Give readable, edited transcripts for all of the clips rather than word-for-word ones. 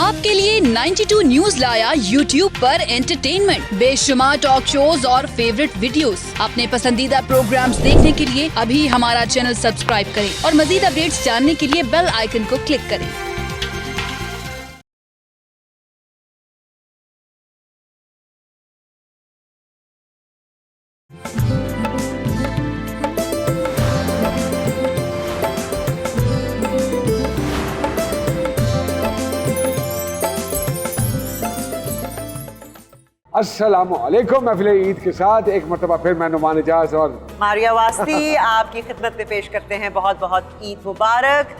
आपके लिए 92 न्यूज लाया यूट्यूब पर एंटरटेनमेंट, बेशुमार टॉक शोज और फेवरेट वीडियोस। अपने पसंदीदा प्रोग्राम्स देखने के लिए अभी हमारा चैनल सब्सक्राइब करें और मजीद अपडेट्स जानने के लिए बेल आइकन को क्लिक करें। अस्सलामुअलैकुम। महफिल ईद के साथ एक मरतबा फिर मैं नुमान इजाज और मारिया वास्ती आपकी खिदमत में पेश करते हैं बहुत बहुत ईद मुबारक।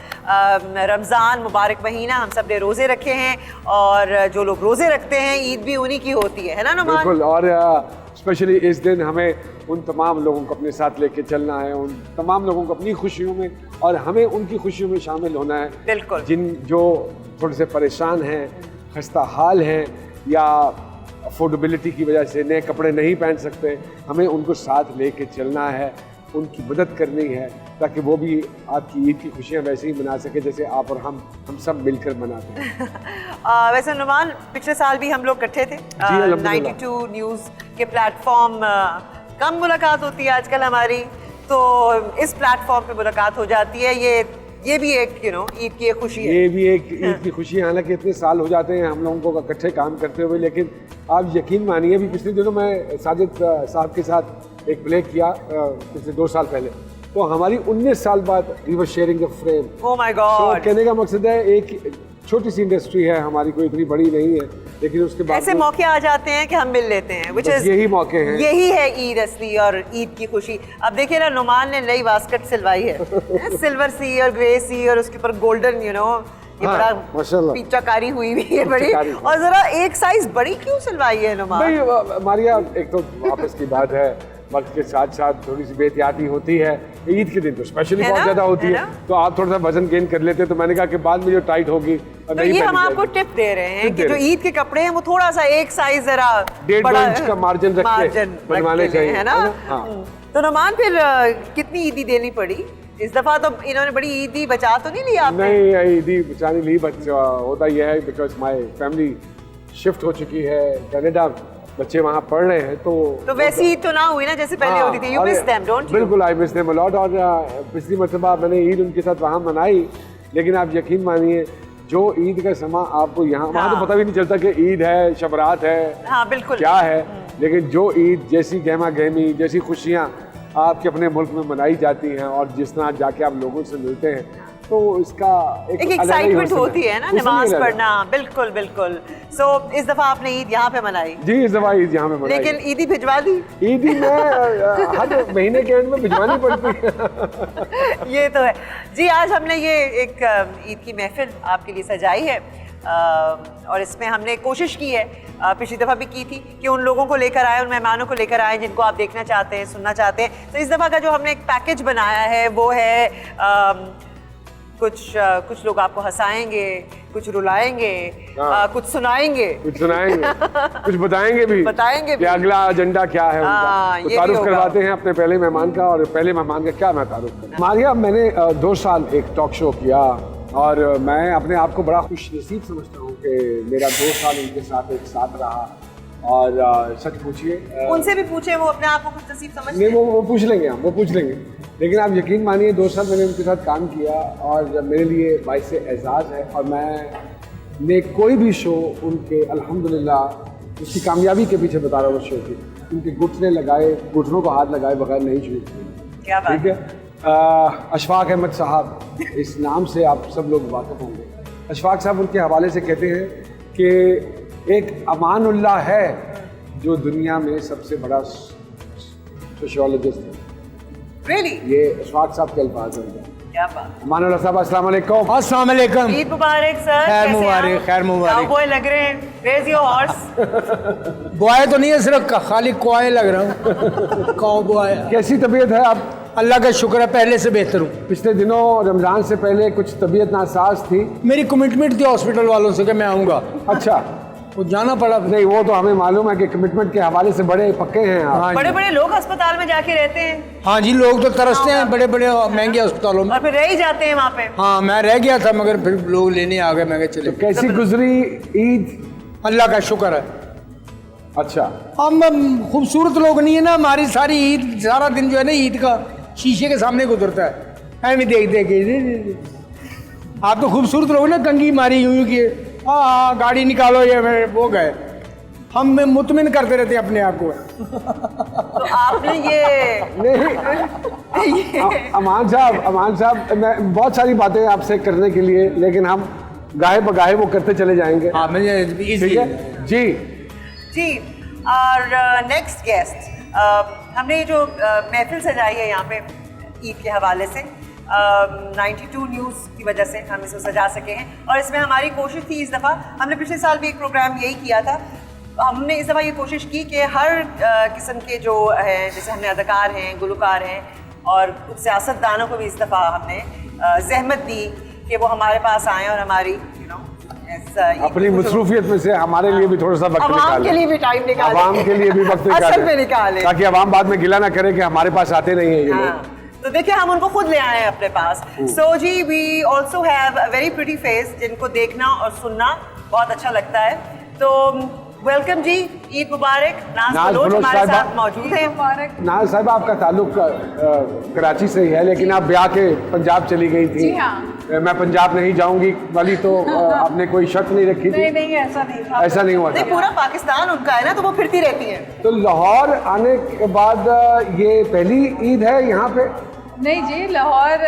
रमज़ान मुबारक महीना, हम सब ने रोज़े रखे हैं और जो लोग रोज़े रखते हैं ईद भी उन्हीं की होती है ना नुमान? बिल्कुल। और स्पेशली इस दिन हमें उन तमाम लोगों को अपने साथ लेके चलना है, उन तमाम लोगों को अपनी खुशियों में और हमें उनकी खुशियों में शामिल होना है। बिल्कुल। जो थोड़े से परेशान हैं, खस्ता हाल हैं या अफोर्डेबिलिटी की वजह से नए कपड़े नहीं पहन सकते, हमें उनको साथ लेके चलना है, उनकी मदद करनी है ताकि वो भी आपकी ईद की खुशियाँ वैसे ही मना सके जैसे आप और हम सब मिलकर मनाते हैं। वैसे नुमान, पिछले साल भी हम लोग इकट्ठे थे 92 न्यूज़ के प्लेटफॉर्म। कम मुलाकात होती है आजकल हमारी, तो इस प्लेटफॉर्म पे मुलाकात हो जाती है। ये भी एक ईद की एक खुशी है। ये भी एक ईद की खुशी है। हालांकि इतने साल हो जाते हैं हम लोगों को इकट्ठे काम करते हुए, लेकिन आप यकीन मानिए भी पिछले दिनों मैं साजिद साहब के साथ एक प्ले किया पिछले 2 साल पहले, तो हमारी 19 साल बाद we were sharing the frame. Oh my god. कहने का मकसद है एक छोटी सी इंडस्ट्री है हमारी, कोई इतनी बड़ी नहीं है, लेकिन उसके बाद ऐसे मौके आ जाते हैं कि हम मिल लेते हैं, यही मौके हैं, यही है ईद असली और ईद की खुशी। अब देखिए ना, नुमान ने नई वास्कट सिलवाई है सिल्वर सी और ग्रे सी और उसके ऊपर गोल्डन ये बड़ा पीचाकारी हुई हुई है बड़ी, और जरा एक साइज बड़ी क्यों सिलवाई है नुमान? भाई मारिया, एक तो वापस की बात है, वक्त के साथ साथ थोड़ी सी बेहतियाती होती है। ईद के दिन तो स्पेशली बहुत ज्यादा होती है, तो आप थोड़ा सा वजन गेन कर लेते हैं, तो मैंने कहा कि बाद में जो टाइट होगी तो नहीं, ये हम आपको टिप दे रहे हैं कि जो ईद के कपड़े हैं वो थोड़ा सा एक साइज जरा 1.5 इंच का मार्जिन रख के बनवाने चाहिए, है ना? तो नुमान, फिर कितनी ईदी देनी पड़ी इस दफा? तो इन्होंने बड़ी ईदी बचा तो नहीं लिया आपने? नहीं, ईदी बचानी ली, होता यह है बिकॉज माय फैमिली शिफ्ट हो चुकी है कनाडा, बच्चे वहाँ पढ़ रहे हैं, तो वैसी ईद तो ना हुई ना जैसे पहले होती थी। You miss them, don't you? बिल्कुल, I miss them a lot. और पिछली मरतबा मैंने ईद उनके साथ वहाँ मनाई, लेकिन आप यकीन मानिए जो ईद का समा आपको यहाँ वहाँ तो पता भी नहीं चलता कि ईद है, शबरात है, हाँ बिल्कुल क्या है, लेकिन जो ईद जैसी गहमा गहमी जैसी खुशियाँ आपके अपने मुल्क में मनाई जाती हैं और जिस तरह जाके आप लोगों से मिलते हैं, तो इसका एक एक्साइटमेंट होती है ना, नमाज पढ़ना। बिल्कुल बिल्कुल। सो इस दफा आपने ईद यहाँ पे मनाई? जी, इस दफा ईद यहाँ पे मनाई। लेकिन ईदी भिजवा दी? ईदी में हर महीने के एंड में भिजवानी पड़ती है। ये तो है जी। आज हमने ये एक ईद की महफिल आपके लिए सजाई है और इसमें हमने कोशिश की है, पिछली दफ़ा भी की थी, कि उन लोगों को लेकर आए, उन मेहमानों को लेकर आए जिनको आप देखना चाहते हैं, सुनना चाहते हैं। तो इस दफ़ा का जो हमने एक पैकेज बनाया है वो है कुछ लोग आपको हंसाएंगे, कुछ रुलाएंगे, कुछ सुनाएंगे, कुछ बताएंगे भी कि अगला एजेंडा क्या है उनका। तो तारुफ करवाते हैं अपने पहले मेहमान का, और पहले मेहमान का क्या मैं तारुफ करूं। मारिया, मैंने 2 साल एक टॉक शो किया और मैं अपने आप को बड़ा खुश नसीब समझता हूँ कि मेरा 2 साल उनके साथ एक साथ रहा। और सच पूछिए, उनसे भी पूछे, वो अपने आप को खुश नसीब समझते हैं। नहीं, वो पूछ लेंगे, हम वो पूछ लेंगे, लेकिन आप यकीन मानिए 2 साल मैंने उनके साथ काम किया और मेरे लिए बाइस एजाज़ है। और मैंने कोई भी शो उनके अल्हम्दुलिल्लाह उसकी कामयाबी के पीछे बता रहा हूँ, शो की उनके घुटनों को हाथ लगाए बगैर नहीं छूटते। क्या बात? ठीक है। अशफाक अहमद साहब, इस नाम से आप सब लोग वाकिफ़ होंगे। अशफाक साहब उनके हवाले से कहते हैं कि एक अमानुल्लाह है जो दुनिया में सबसे बड़ा सोशियोलॉजिस्ट है। Really? ये अशफाक साहब के अल्फाज हैं। क्या बात? अमानुल्लाह साहब, अस्सलाम वालेकुम। अस्सलाम वालेकुम। ईद मुबारक सर। खैर मुबारक, खैर मुबारक। काउबॉय लग रहे हैं। Where's your horse? बॉय तो नहीं है, सिर्फ खाली कॉय लग रहा हूँ। काउबॉय। कैसी तबीयत है आप? अल्लाह का शुक्र है, पहले से बेहतर हूँ। पिछले दिनों रमज़ान से पहले कुछ तबीयत नासाज थी। मेरी कमिटमेंट थी हॉस्पिटल वालों से कि मैं आऊँगा। अच्छा, वो जाना पड़ा। नहीं, वो तो हमें मालूम है कि कमिटमेंट के हवाले से बड़े पक्के हैं आप। हाँ बड़े बड़े लोग अस्पताल में जाके रहते हैं। हाँ जी, लोग तो तरसते हैं बड़े बड़े महंगे अस्पतालों में। और फिर रह ही जाते हैं वहाँ पे। हाँ, मैं रह गया था मगर फिर लोग लेने आ गए, मैं कहा चले। कैसी गुजरी ईद? अल्लाह का शुक्र है। अच्छा, हम खूबसूरत लोग नहीं है ना, हमारी सारी ईद, सारा दिन जो है ना ईद का शीशे के सामने गुजरता है, ऐਵੇਂ देख देख के। आप तो खूबसूरत लोग ना, कंगी मारी यूं की, हाँ गाड़ी निकालो, ये वो गए। हम मुतमिन करते रहते हैं अपने आप को। तो आपने ये नहीं अमान साहब, मैं बहुत सारी बातें आपसे करने के लिए, लेकिन हम गाहे बगाहे वो करते चले जाएंगे। हाँ, मुझे ठीक है जी। जी। और नेक्स्ट गेस्ट, हमने जो महफिल सजाई है यहाँ पे ईद के हवाले से, 92 न्यूज़ की वजह से हम इसे सजा सके हैं। और इसमें हमारी कोशिश थी, इस दफ़ा हमने पिछले साल भी एक प्रोग्राम यही किया था, हमने इस दफ़ा ये कोशिश की कि हर किस्म के जो हैं, जैसे हमने अदाकार हैं, गुलकार हैं और कुछ सियासतदानों को भी इस दफ़ा हमने जहमत दी कि वो हमारे पास आएँ और हमारी अपनी मसरूफियत में से हमारे लिए भी थोड़ा सा वक्त निकालें, आवाम के लिए भी टाइम निकालें, आवाम के लिए भी वक्त असल में निकालें, ताकि आवाम बाद में गिला ना करे कि हमारे पास आते नहीं है ये लोग। तो देखिए, हम उनको खुद ले आए हैं अपने पास। सो जी, we also have a very pretty face, जिनको देखना और सुनना बहुत अच्छा लगता है। तो वेलकम जी, ईद मुबारक। नाज बलोच हमारे साथ मौजूद हैं। नाज साहब, आपका ताल्लुक कराची से ही है, लेकिन आप ब्याह के पंजाब चली गई थी। जी हाँ। मैं पंजाब नहीं जाऊंगी वाली तो आपने कोई शर्त नहीं रखी थी? नहीं, ऐसा नहीं था। ऐसा नहीं हुआ था। नहीं, पूरा पाकिस्तान उनका है ना, तो वो फिरती रहती है। तो लाहौर आने के बाद ये पहली ईद है यहाँ पे? नहीं जी, लाहौर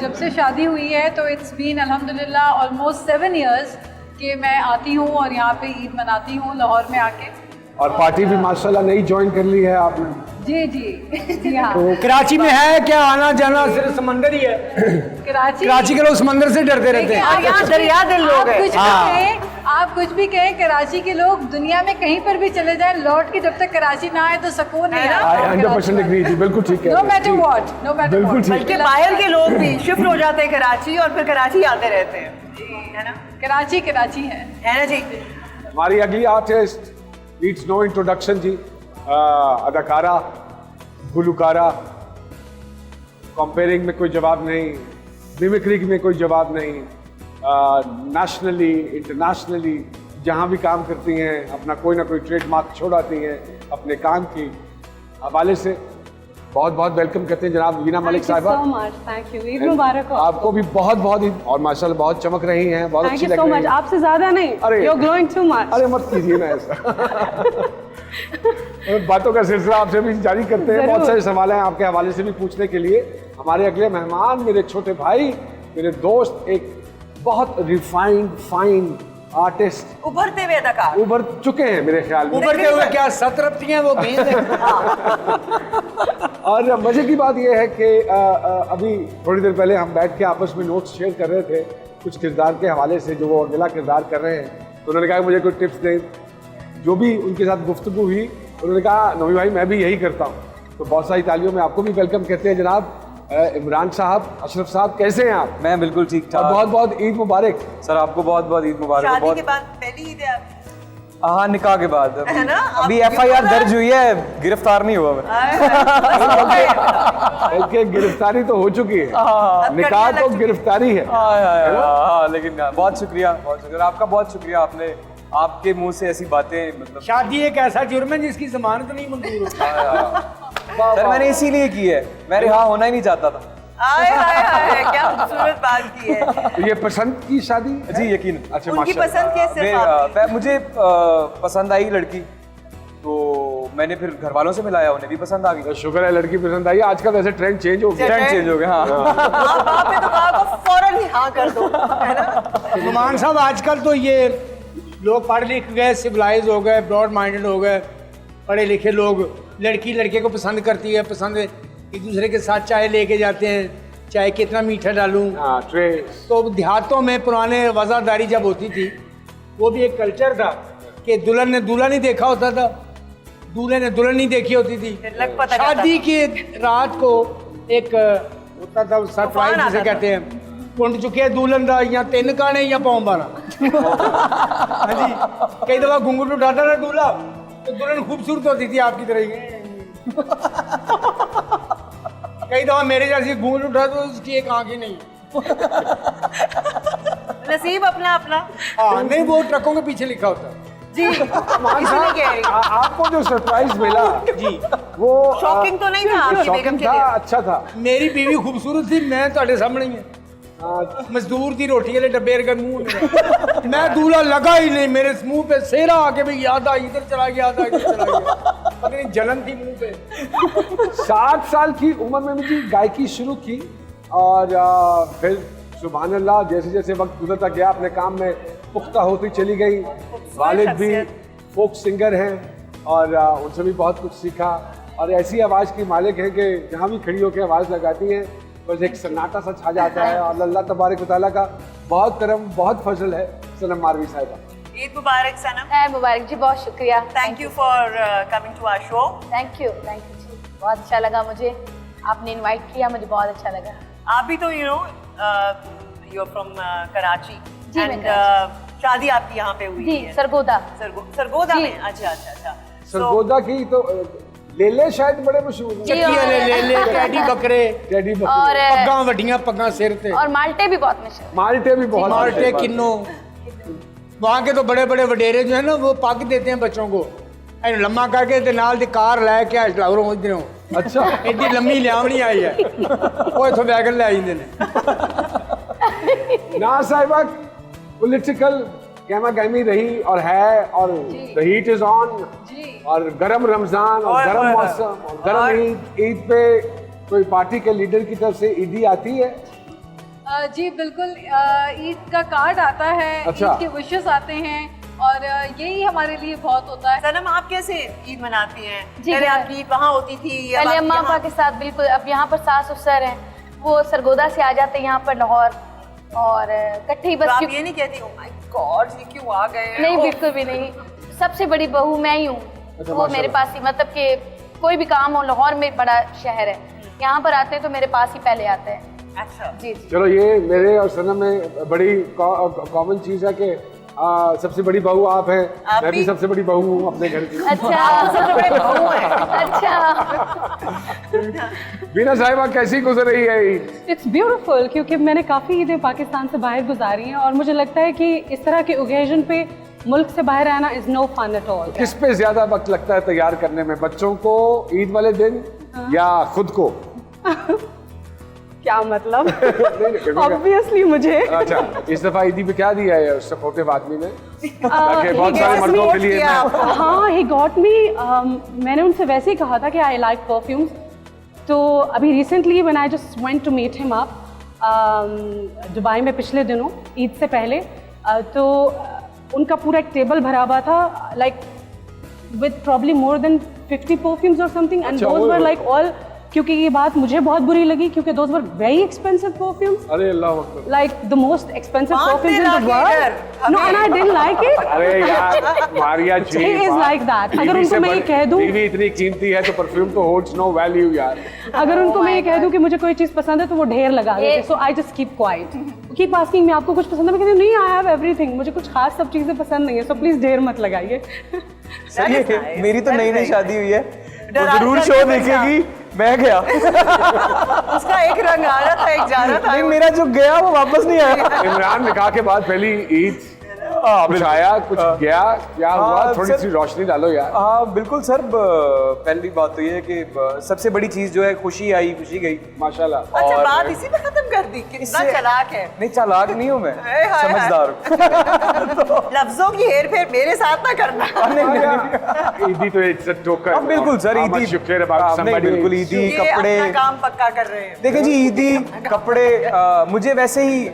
जब से शादी हुई है तो इट्स बीन अल्हम्दुलिल्लाह ऑलमोस्ट 7 इयर्स कि मैं आती हूँ और यहाँ पे ईद मनाती हूँ लाहौर में आके। और पार्टी भी माशाल्लाह नई ज्वाइन कर ली है आपने? जी जी जी हाँ। तो कराची में है क्या आना जाना सिर्फ समंदर ही है? कराची के लोग समंदर से डरते रहते हैं। और यहाँ दरिया दिल लोग हैं। आप कुछ भी कहें, कराची के लोग दुनिया में कहीं पर भी चले जाएं, लौट के जब तक कराची ना आए तो सुकून नहीं ना। 100% एग्री जी, बिल्कुल ठीक है। No matter what, no matter बिल्कुल ठीक। बल्कि बाहर के लोग भी शिफ्ट हो जाते हैं कराची और फिर कराची आते रहते हैं, है ना? कराची है ना जी। हमारी अगली आर्टिस्ट नीड्स नो इंट्रोडक्शन जी, अदाकारा, गुलकारा, कंपेयरिंग में कोई जवाब नहीं, मिमिक्री में कोई जवाब नहीं, नेशनली इंटरनेशनली जहाँ भी काम करती हैं अपना कोई ना कोई ट्रेडमार्क छोड़ाती हैं अपने काम की हवाले से। बहुत बहुत वेलकम करते हैं जनाब वीना मलिक साहिबा। थैंक यू, ईद मुबारक हो। आपको भी बहुत बहुत ईद, और माशाल्लाह बहुत चमक रही हैं, बहुत अच्छी लग रही हैं। आपसे ज्यादा नहीं, अरे you are glowing too much. अरे मत कीजिए ना ऐसा। बातों का सिलसिला आपसे भी जारी करते हैं, बहुत सारे सवाल हैं आपके हवाले से भी पूछने के लिए। हमारे अगले मेहमान मेरे छोटे भाई, मेरे दोस्त, एक बहुत रिफाइंड फाइन आर्टिस्ट, उभरते हुए अदाकार, उभर चुके हैं मेरे ख्याल में। उभरते हुए क्या सतरप्ती हैं वो बीज हैं। और मजे की बात यह है कि अभी थोड़ी देर पहले हम बैठ के आपस में नोट्स शेयर कर रहे थे कुछ किरदार के हवाले से जो वो अगला किरदार कर रहे हैं। तो उन्होंने कहा मुझे कोई टिप्स दें। जो भी उनके साथ गुफ्तगू हुई उन्होंने कहा नवी भाई मैं भी यही करता हूँ। तो बहुत सारी तालियों में आपको भी वेलकम कहते हैं जनाब। इमरान साहब, अशरफ साहब, कैसे हैं आप? मैं बिल्कुल ठीक ठाक। बहुत बहुत ईद मुबारक सर, आपको बहुत बहुत ईद मुबारक। शादी बहुत के बाद पहली ईद है आपकी? हाँ, निकाह के बाद। है ना? अभी FIR दर्ज हुई है, गिरफ्तार नहीं हुआ मैं। बल्कि गिरफ्तारी तो हो चुकी है, निकाह तो गिरफ्तारी है। हाँ, लेकिन बहुत शुक्रिया, बहुत शुक्रिया आपका, बहुत शुक्रिया। आपने, आपके मुंह से ऐसी बातें, मतलब शादी एक ऐसा जुर्म है जिसकी जमानत नहीं मंजूर होती। सर मैंने इसीलिए की है, मैं रिहा होना ही नहीं चाहता था। आए हाय हाय, क्या खूबसूरत बात की है। तो ये पसंद की शादी? जी यकीन। अच्छा, उनकी पसंद की सिर्फ आपकी? मुझे पसंद आई लड़की, तो मैंने फिर घर वालों से मिलाया, उन्हें भी पसंद आ गई। तो शुक्र है लड़की पसंद आई। आजकल वैसे ट्रेंड चेंज हो गया। ट्रेंड चेंज हो गया। हाँ, बाप ने तो कहा को फौरन ही हाँ कर दो, है ना? नुमान साहब, आजकल तो ये लोग पढ़ लिख गए, सिविलाइज हो गए, ब्रॉड माइंडेड हो गए, पढ़े लिखे लोग, लड़की लड़के को पसंद करती है, पसंद एक दूसरे के साथ चाय लेके जाते हैं, चाय कितना मीठा डालूं। तो देहातों में पुराने वज़ादारी जब होती थी, वो भी एक कल्चर था कि दुल्हन ने दूल्हा नहीं देखा होता था, दूल्हे ने दुल्हन नहीं देखी होती थी। शादी की रात को एक होता था सरप्राइज जिसे कहते हैं, कुंड चुके दुल्हन दा या 3 गाने या पाँव 12। हाँ जी, कई दफा घूंघट उठाता ना दूल्हा तो दुल्हन खूबसूरत होती थी आपकी तरह ही। कई दफा मेरे जैसी घूंघट उठा तो उसकी एक आंख ही नहीं। नसीब अपना अपना। हाँ नहीं, वो ट्रकों के पीछे लिखा होता है जी, इसलिए कह रही हूँ। आपको जो सरप्राइज मिला जी। वो शॉकिंग तो नहीं था आपकी बेगम शॉकिंग के था, लिए? अच्छा था। मेरी बीवी खूबसूरत थी, मैं ਤੁਹਾਡੇ सामने ही है। मजदूर थी, रोटी के लिए डब्बे का मुंह में। मैं दूल्हा लगा ही नहीं, मेरे मुंह पे सेहरा आके भी याद आ, इधर चला गया, याद आ, इधर चला गया। पता नहीं जलन थी मुंह पे। 7 साल की उम्र में मुझे गायकी शुरू की और फिर सुभान अल्लाह जैसे जैसे वक्त गुजरता गया अपने काम में पुख्ता होती चली गई। वालिद भी फोक सिंगर हैं और उनसे भी बहुत कुछ सीखा और ऐसी आवाज़ की मालिक हैं कि जहाँ भी खड़ी होकर आवाज़ लगाती हैं बस एक सन्नाटा सा छा जाता है। और अल्लाह तबारक व तआला का बहुत करम, बहुत फजल है सनम मारवी साहिबा। ईद मुबारक सनम। मुबारक जी, बहुत शुक्रिया। Thank you for coming to our show. Thank you जी, बहुत अच्छा लगा मुझे, आपने इनवाइट किया, मुझे बहुत अच्छा लगा। आप भी तो यू आर फ्रॉम कराची जी, मैं एंड कराची। शादी आपकी यहाँ पे हुई जी, है सरगोदा। सरगोदा जी। में? अच्छा अच्छा अच्छा। सरगोदा की तो लेले शायद बड़े मशहूर हैं। जी, ले टैडी बकरे, टेडी बकरे, और पग्गां वड्डियां पग्गां सिर ते, और माल्टे भी बहुत मशहूर। माल्टे भी बहुत माल्टे किन्नो। वहाँ के तो बड़े बड़े वडेरे जो है ना वो पग देते हैं बच्चों को, ऐन लम्मा करके ते नाल दी कार लैके लाहौरों इधरों। अच्छा एडी लम्मी लियावनी आई है, वो इथों वैगन ले आइंदे ने। ना साहिबा पॉलिटिकल गहमा गहमी रही और है और द हीट इज ऑन और गरम रमजान और गरम मौसम और गरम ईद पे कोई पार्टी के लीडर की तरफ से ईदी आती है? जी बिल्कुल, ईद का कार्ड आता है, अच्छा। ईद के विशेस आते हैं और यही हमारे लिए बहुत होता है। सनम आप कैसे ईद मनाती हैं? जी, पहले मैं- आपकी ईद वहाँ होती थी या पहले आप अम्मा यहाँ- पापा के साथ बिल्कुल, अब यहाँ पर सास ससुर हैं, वो सरगोदा से आ जाते हैं यहाँ पर लाहौर और इकट्ठे ही तो बस। आप ये नहीं कहती oh my God, ये क्यों आ गए हैं? नहीं, ओह, बिल्कुल भी नहीं, सबसे बड़ी बहू मैं ही हूँ। अच्छा, वो मेरे पास ही, मतलब कि कोई भी काम हो, लाहौर में बड़ा शहर है, यहाँ पर आते हैं तो मेरे पास ही पहले आते हैं। अच्छा जी जी। चलो ये मेरे और सनम में बड़ी कॉमन चीज़ है कि सबसे बड़ी बहू आप हैं, आप मैं भी भी? सबसे बड़ी बहू हूँ अपने घर की। अच्छा सबसे बड़े बहू हैं। अच्छा। बीना साहिबा कैसी गुजर रही है ईद? इट्स ब्यूटीफुल, क्योंकि मैंने काफ़ी ईदें पाकिस्तान से बाहर गुजारी हैं और मुझे लगता है कि इस तरह के ओकेजन पे मुल्क से बाहर आना is no fun at all. किस पे ज्यादा वक्त लगता है तैयार करने में, बच्चों को ईद वाले दिन या खुद को? क्या मतलब? नहीं, ऑब्वियसली मुझे अच्छा, इस दफा ईदी पे क्या दिया है सपोर्टिव आदमी ने ताकि बहुत सारे मर्दों के लिए मैं- हाँ, ही गॉट मी। मैंने उनसे वैसे ही कहा था कि आई लाइक परफ्यूम्स, तो अभी recently when I just went to meet him up Dubai में पिछले दिनों ईद से पहले, तो उनका पूरा एक टेबल भरा हुआ था, like with probably more than 50 perfumes और समथिंग, एंड अच्छा, दोज वो- वर लाइक ऑल, क्योंकि ये बात मुझे बहुत बुरी लगी क्योंकि those were very expensive perfumes, अरे अल्लाह Akbar. like the most expensive बांट perfumes in देना the world. इधर, No, and I didn't like it. अरे यार मारिया जी, He is like that. अगर बीवी उनको से मैं ये बड़ी- कह दूं- बीवी इतनी कीमती है तो परफ्यूम तो होल्ड्स नो वैल्यू यार। अगर उनको मैं ये कह दूं कि मुझे कोई चीज पसंद है तो वो ढेर लगा देते, ये- so I just keep quiet, keep asking मैं आपको कुछ पसंद है, मैं कहती हूं नहीं, आई हैव एवरीथिंग, मुझे कुछ खास सब चीजें पसंद नहीं है, सो प्लीज ढेर मत लगाइए। That is nice, मेरी तो that is नई नई nice. शादी हुई है, वो डरा- जरूर डर शो के देखेगी, मैं गया। उसका एक रंग आ रहा था, एक जा रहा था। नहीं, मेरा जो गया वो वापस नहीं आया। इमरान निकाह के बाद पहली ईद, कुछ आया कुछ गया, क्या हुआ? थोड़ी सर- सी रोशनी डालो यार। हाँ बिल्कुल सर, पहली बात तो ये है कि सबसे बड़ी चीज जो है खुशी आई खुशी गई माशाल्लाह। अच्छा, और- बात इसी पे खत्म कर दी, कितना इससे- चालाक है। नहीं, चालाक नहीं हूँ मैं, हाय, हाय, समझदार हूँ। लफ्जों की हेर फेर मेरे साथ ना करना। ईदी तो इट्स अ टोकन। अब बिल्कुल सर, ईदी शुक्र नहीं, बिल्कुल ईदी ये कपड़े। अपना काम पक्का कर रहे हैं। देखें जी, ईदी कपड़े, मुझे वैसे ही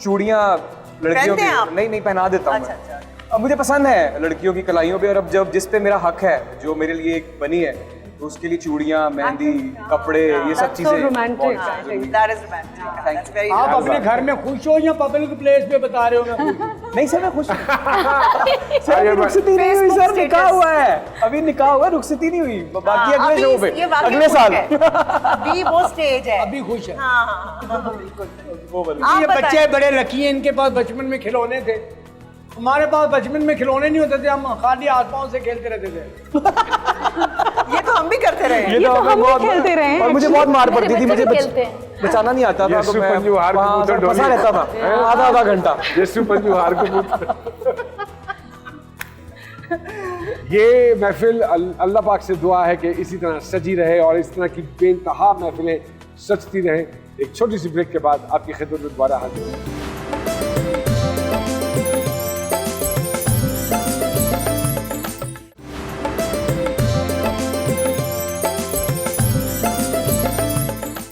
चूड़ियाँ लड़कियों पहनते की हैं आप? नहीं पहना देता हूँ अच्छा, मैं। अब मुझे पसंद है लड़कियों की कलाइयों पे, और अब जब जिस पे मेरा हक है, जो मेरे लिए एक बनी है, तो उसके लिए चूड़ियाँ, मेहंदी, कपड़े, ये सब That's so चीजें romantic. बहुत I जरूरी think हैं। that is romantic. That's very आप nice. अपने घर में खुश हो या पब्लिक प्लेस पे बता रहे हो मैं खुश हूँ? नहीं सर, मैं खुश हूँ। सर अरे अभी रुखसती नहीं हुई Facebook सर, निकाह status। हुआ है, अभी निकाह हुआ, रुखसती नहीं हुई, बाकी हाँ, अगले अभी शो पे, ये वाकई अगले खुश साल। है। अभी वो स्टेज है। अभी खुश है। हाँ हाँ हाँ, बिल्कुल। वो वाली। आप ये बताएं। बच्चे बड़े लकी हैं, इनके पास बचपन में खिलौने थे, हमारे पास बचपन में खिलौने नहीं होते थे, हम खाली हाथ पाँव से खेलते रहते थे। ये तो हम भी करते रहे। ये तो हम भी खेलते रहे हैं और मुझे बहुत मार पड़ती थी, मुझे खेलते हैं। बचाना नहीं आता था, यस्सु तो मैं पंजू हार के वहाँ कबूतर फंसा डोली। रहता था आधा घंटा। यस्सु पंजू हार कबूतर। ये महफिल अल्लाह पाक से दुआ है कि इसी तरह सजी रहे और इस तरह की बेइंतहा महफिलें सजती रहें। एक छोटी सी ब्रेक के बाद आपकी खिदमत में दोबारा हाजिर होंगे।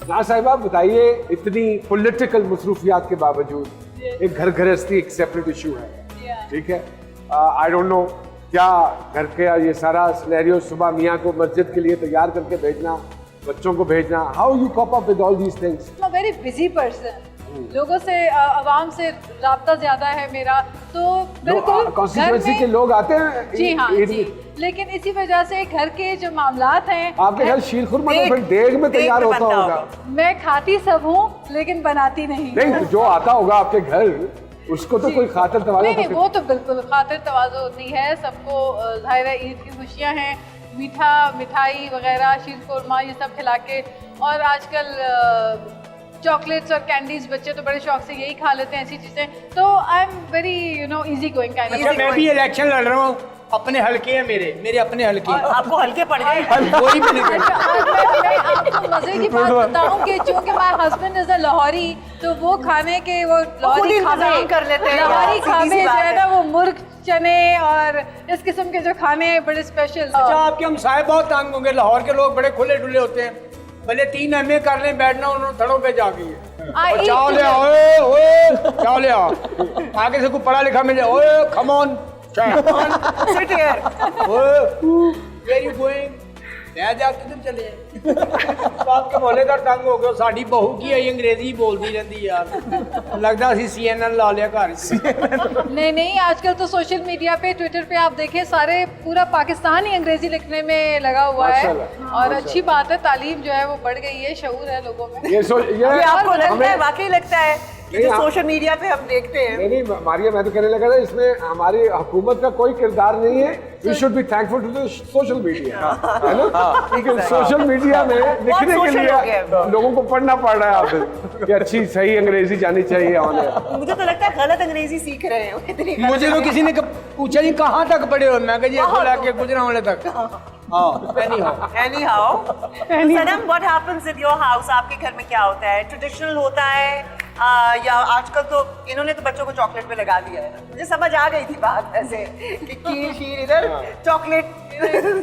ना साहिबा बताइए, इतनी पॉलिटिकल मसरूफियात के बावजूद एक घर गृहस्थी एक सेपरेट इशू है, ठीक है। आई डोंट नो क्या घर के ये सारा सिनेरियो, सुबह मियाँ को मस्जिद के लिए तैयार करके भेजना, बच्चों को भेजना, how you cope up with all these things? I'm a very busy person. लोगों से आवाम से राब्ता ज्यादा है मेरा, तो बिल्कुल कॉन्स्टिट्यूएंसी के लोग आते हैं जी हाँ ईद जी, में? लेकिन इसी वजह से घर के जो मामलात हैं, आपके घर शीर खुरमा तो फिर देग में तैयार होता होगा। मैं खाती सब हूँ लेकिन बनाती नहीं। नहीं, जो आता होगा आपके घर उसको तो कोई खातिर तवाज़ो नहीं, वो तो बिल्कुल खातिर तवाज़ो होती है सबको। ज़ाहिर है ईद की खुशियाँ हैं, मिठाई वगैरह, शीर खुरमा, ये सब खिला के, और आजकल चॉकलेट्स और कैंडीज बच्चे तो बड़े शौक से यही खा लेते हैं, ऐसी चीजें। तो I am very easy going kind of. मैं भी इलेक्शन लड़ रहा हूँ, अपने हल्के हैं मेरे अपने हल्के हैं। आपको हल्के पड़ गए? वही मैंने मैं आपको मजे की बात बताऊं कि चूंकि my husband is a Lahori, तो वो खाने के वो लाहौरी खाने कर लेते हैं। लाहौरी खाने जो है ना, वो मुर्ग, चने और इस किस्म के जो खाने हैं बड़े स्पेशल। अच्छा, आपके हम साहब बहुत तंग होंगे, लाहौर के लोग बड़े खुले डुले होते हैं, भले 3 MA कर लें, बैठना उन्होंने थड़ों पे जाके है। चाव ले आओ, ओए चाव ले आओ, आगे से कोई पढ़ा लिखा मिले, ओए come on Sit here. Where you going, मैं जाके तुम चले तो आपके मोहल्लेदार तंग हो गए, साड़ी बहू की है अंग्रेजी बोलती रहती यार, लगता सी CNN ला लिया घर। नहीं, आजकल तो सोशल मीडिया पे, ट्विटर पे आप देखें, सारे पूरा पाकिस्तान ही अंग्रेजी लिखने में लगा हुआ है, और अच्छी बात है, तालीम जो है वो बढ़ गई है, शऊर है लोगों में। ये आपको लगता है, वाकई लगता है जो सोशल मीडिया पे हम देखते हैं? नहीं मारिया, मैं तो कहने लगा था इसमें हमारी हुकूमत का कोई किरदार नहीं है। We should be thankful to the social media, है ना? क्योंकि सोशल मीडिया में लिखने के लिए लोगों को पढ़ना पड़ रहा है कि अच्छी सही अंग्रेजी जानी चाहिए। मुझे तो लगता है गलत अंग्रेजी सीख रहे हैं। मुझे तो किसी ने पूछा जी कहाँ तक पढ़े हो, मैं कहा जी गुजरांवाले तक। Anyhow, Sanam, what happens at your house? आपके घर में क्या होता है? ट्रेडिशनल होता है या आजकल तो इन्होंने तो बच्चों को चॉकलेट पे लगा दिया है। मुझे समझ आ गई थी बात ऐसे कि खीर शीर इधर, चॉकलेट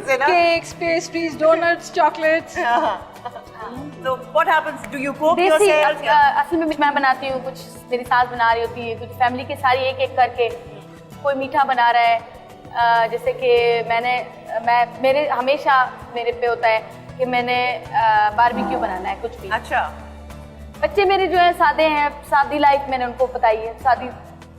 से ना, केक्स, पेस्ट्रीज, डोनट्स, चॉकलेट्स। तो what happens? Do you cook देसी yourself? असल में मैं बनाती हूँ, कुछ मेरी सास बना रही होती है, कुछ फैमिली के सारी एक करके, कोई मीठा बना रहा है। जैसे कि मेरे हमेशा मेरे पे होता है कि मैंने बारबेक्यू बनाना है, कुछ भी। अच्छा, बच्चे मेरे जो है सादे हैं, सादी लाइफ मैंने उनको बताई है, सादी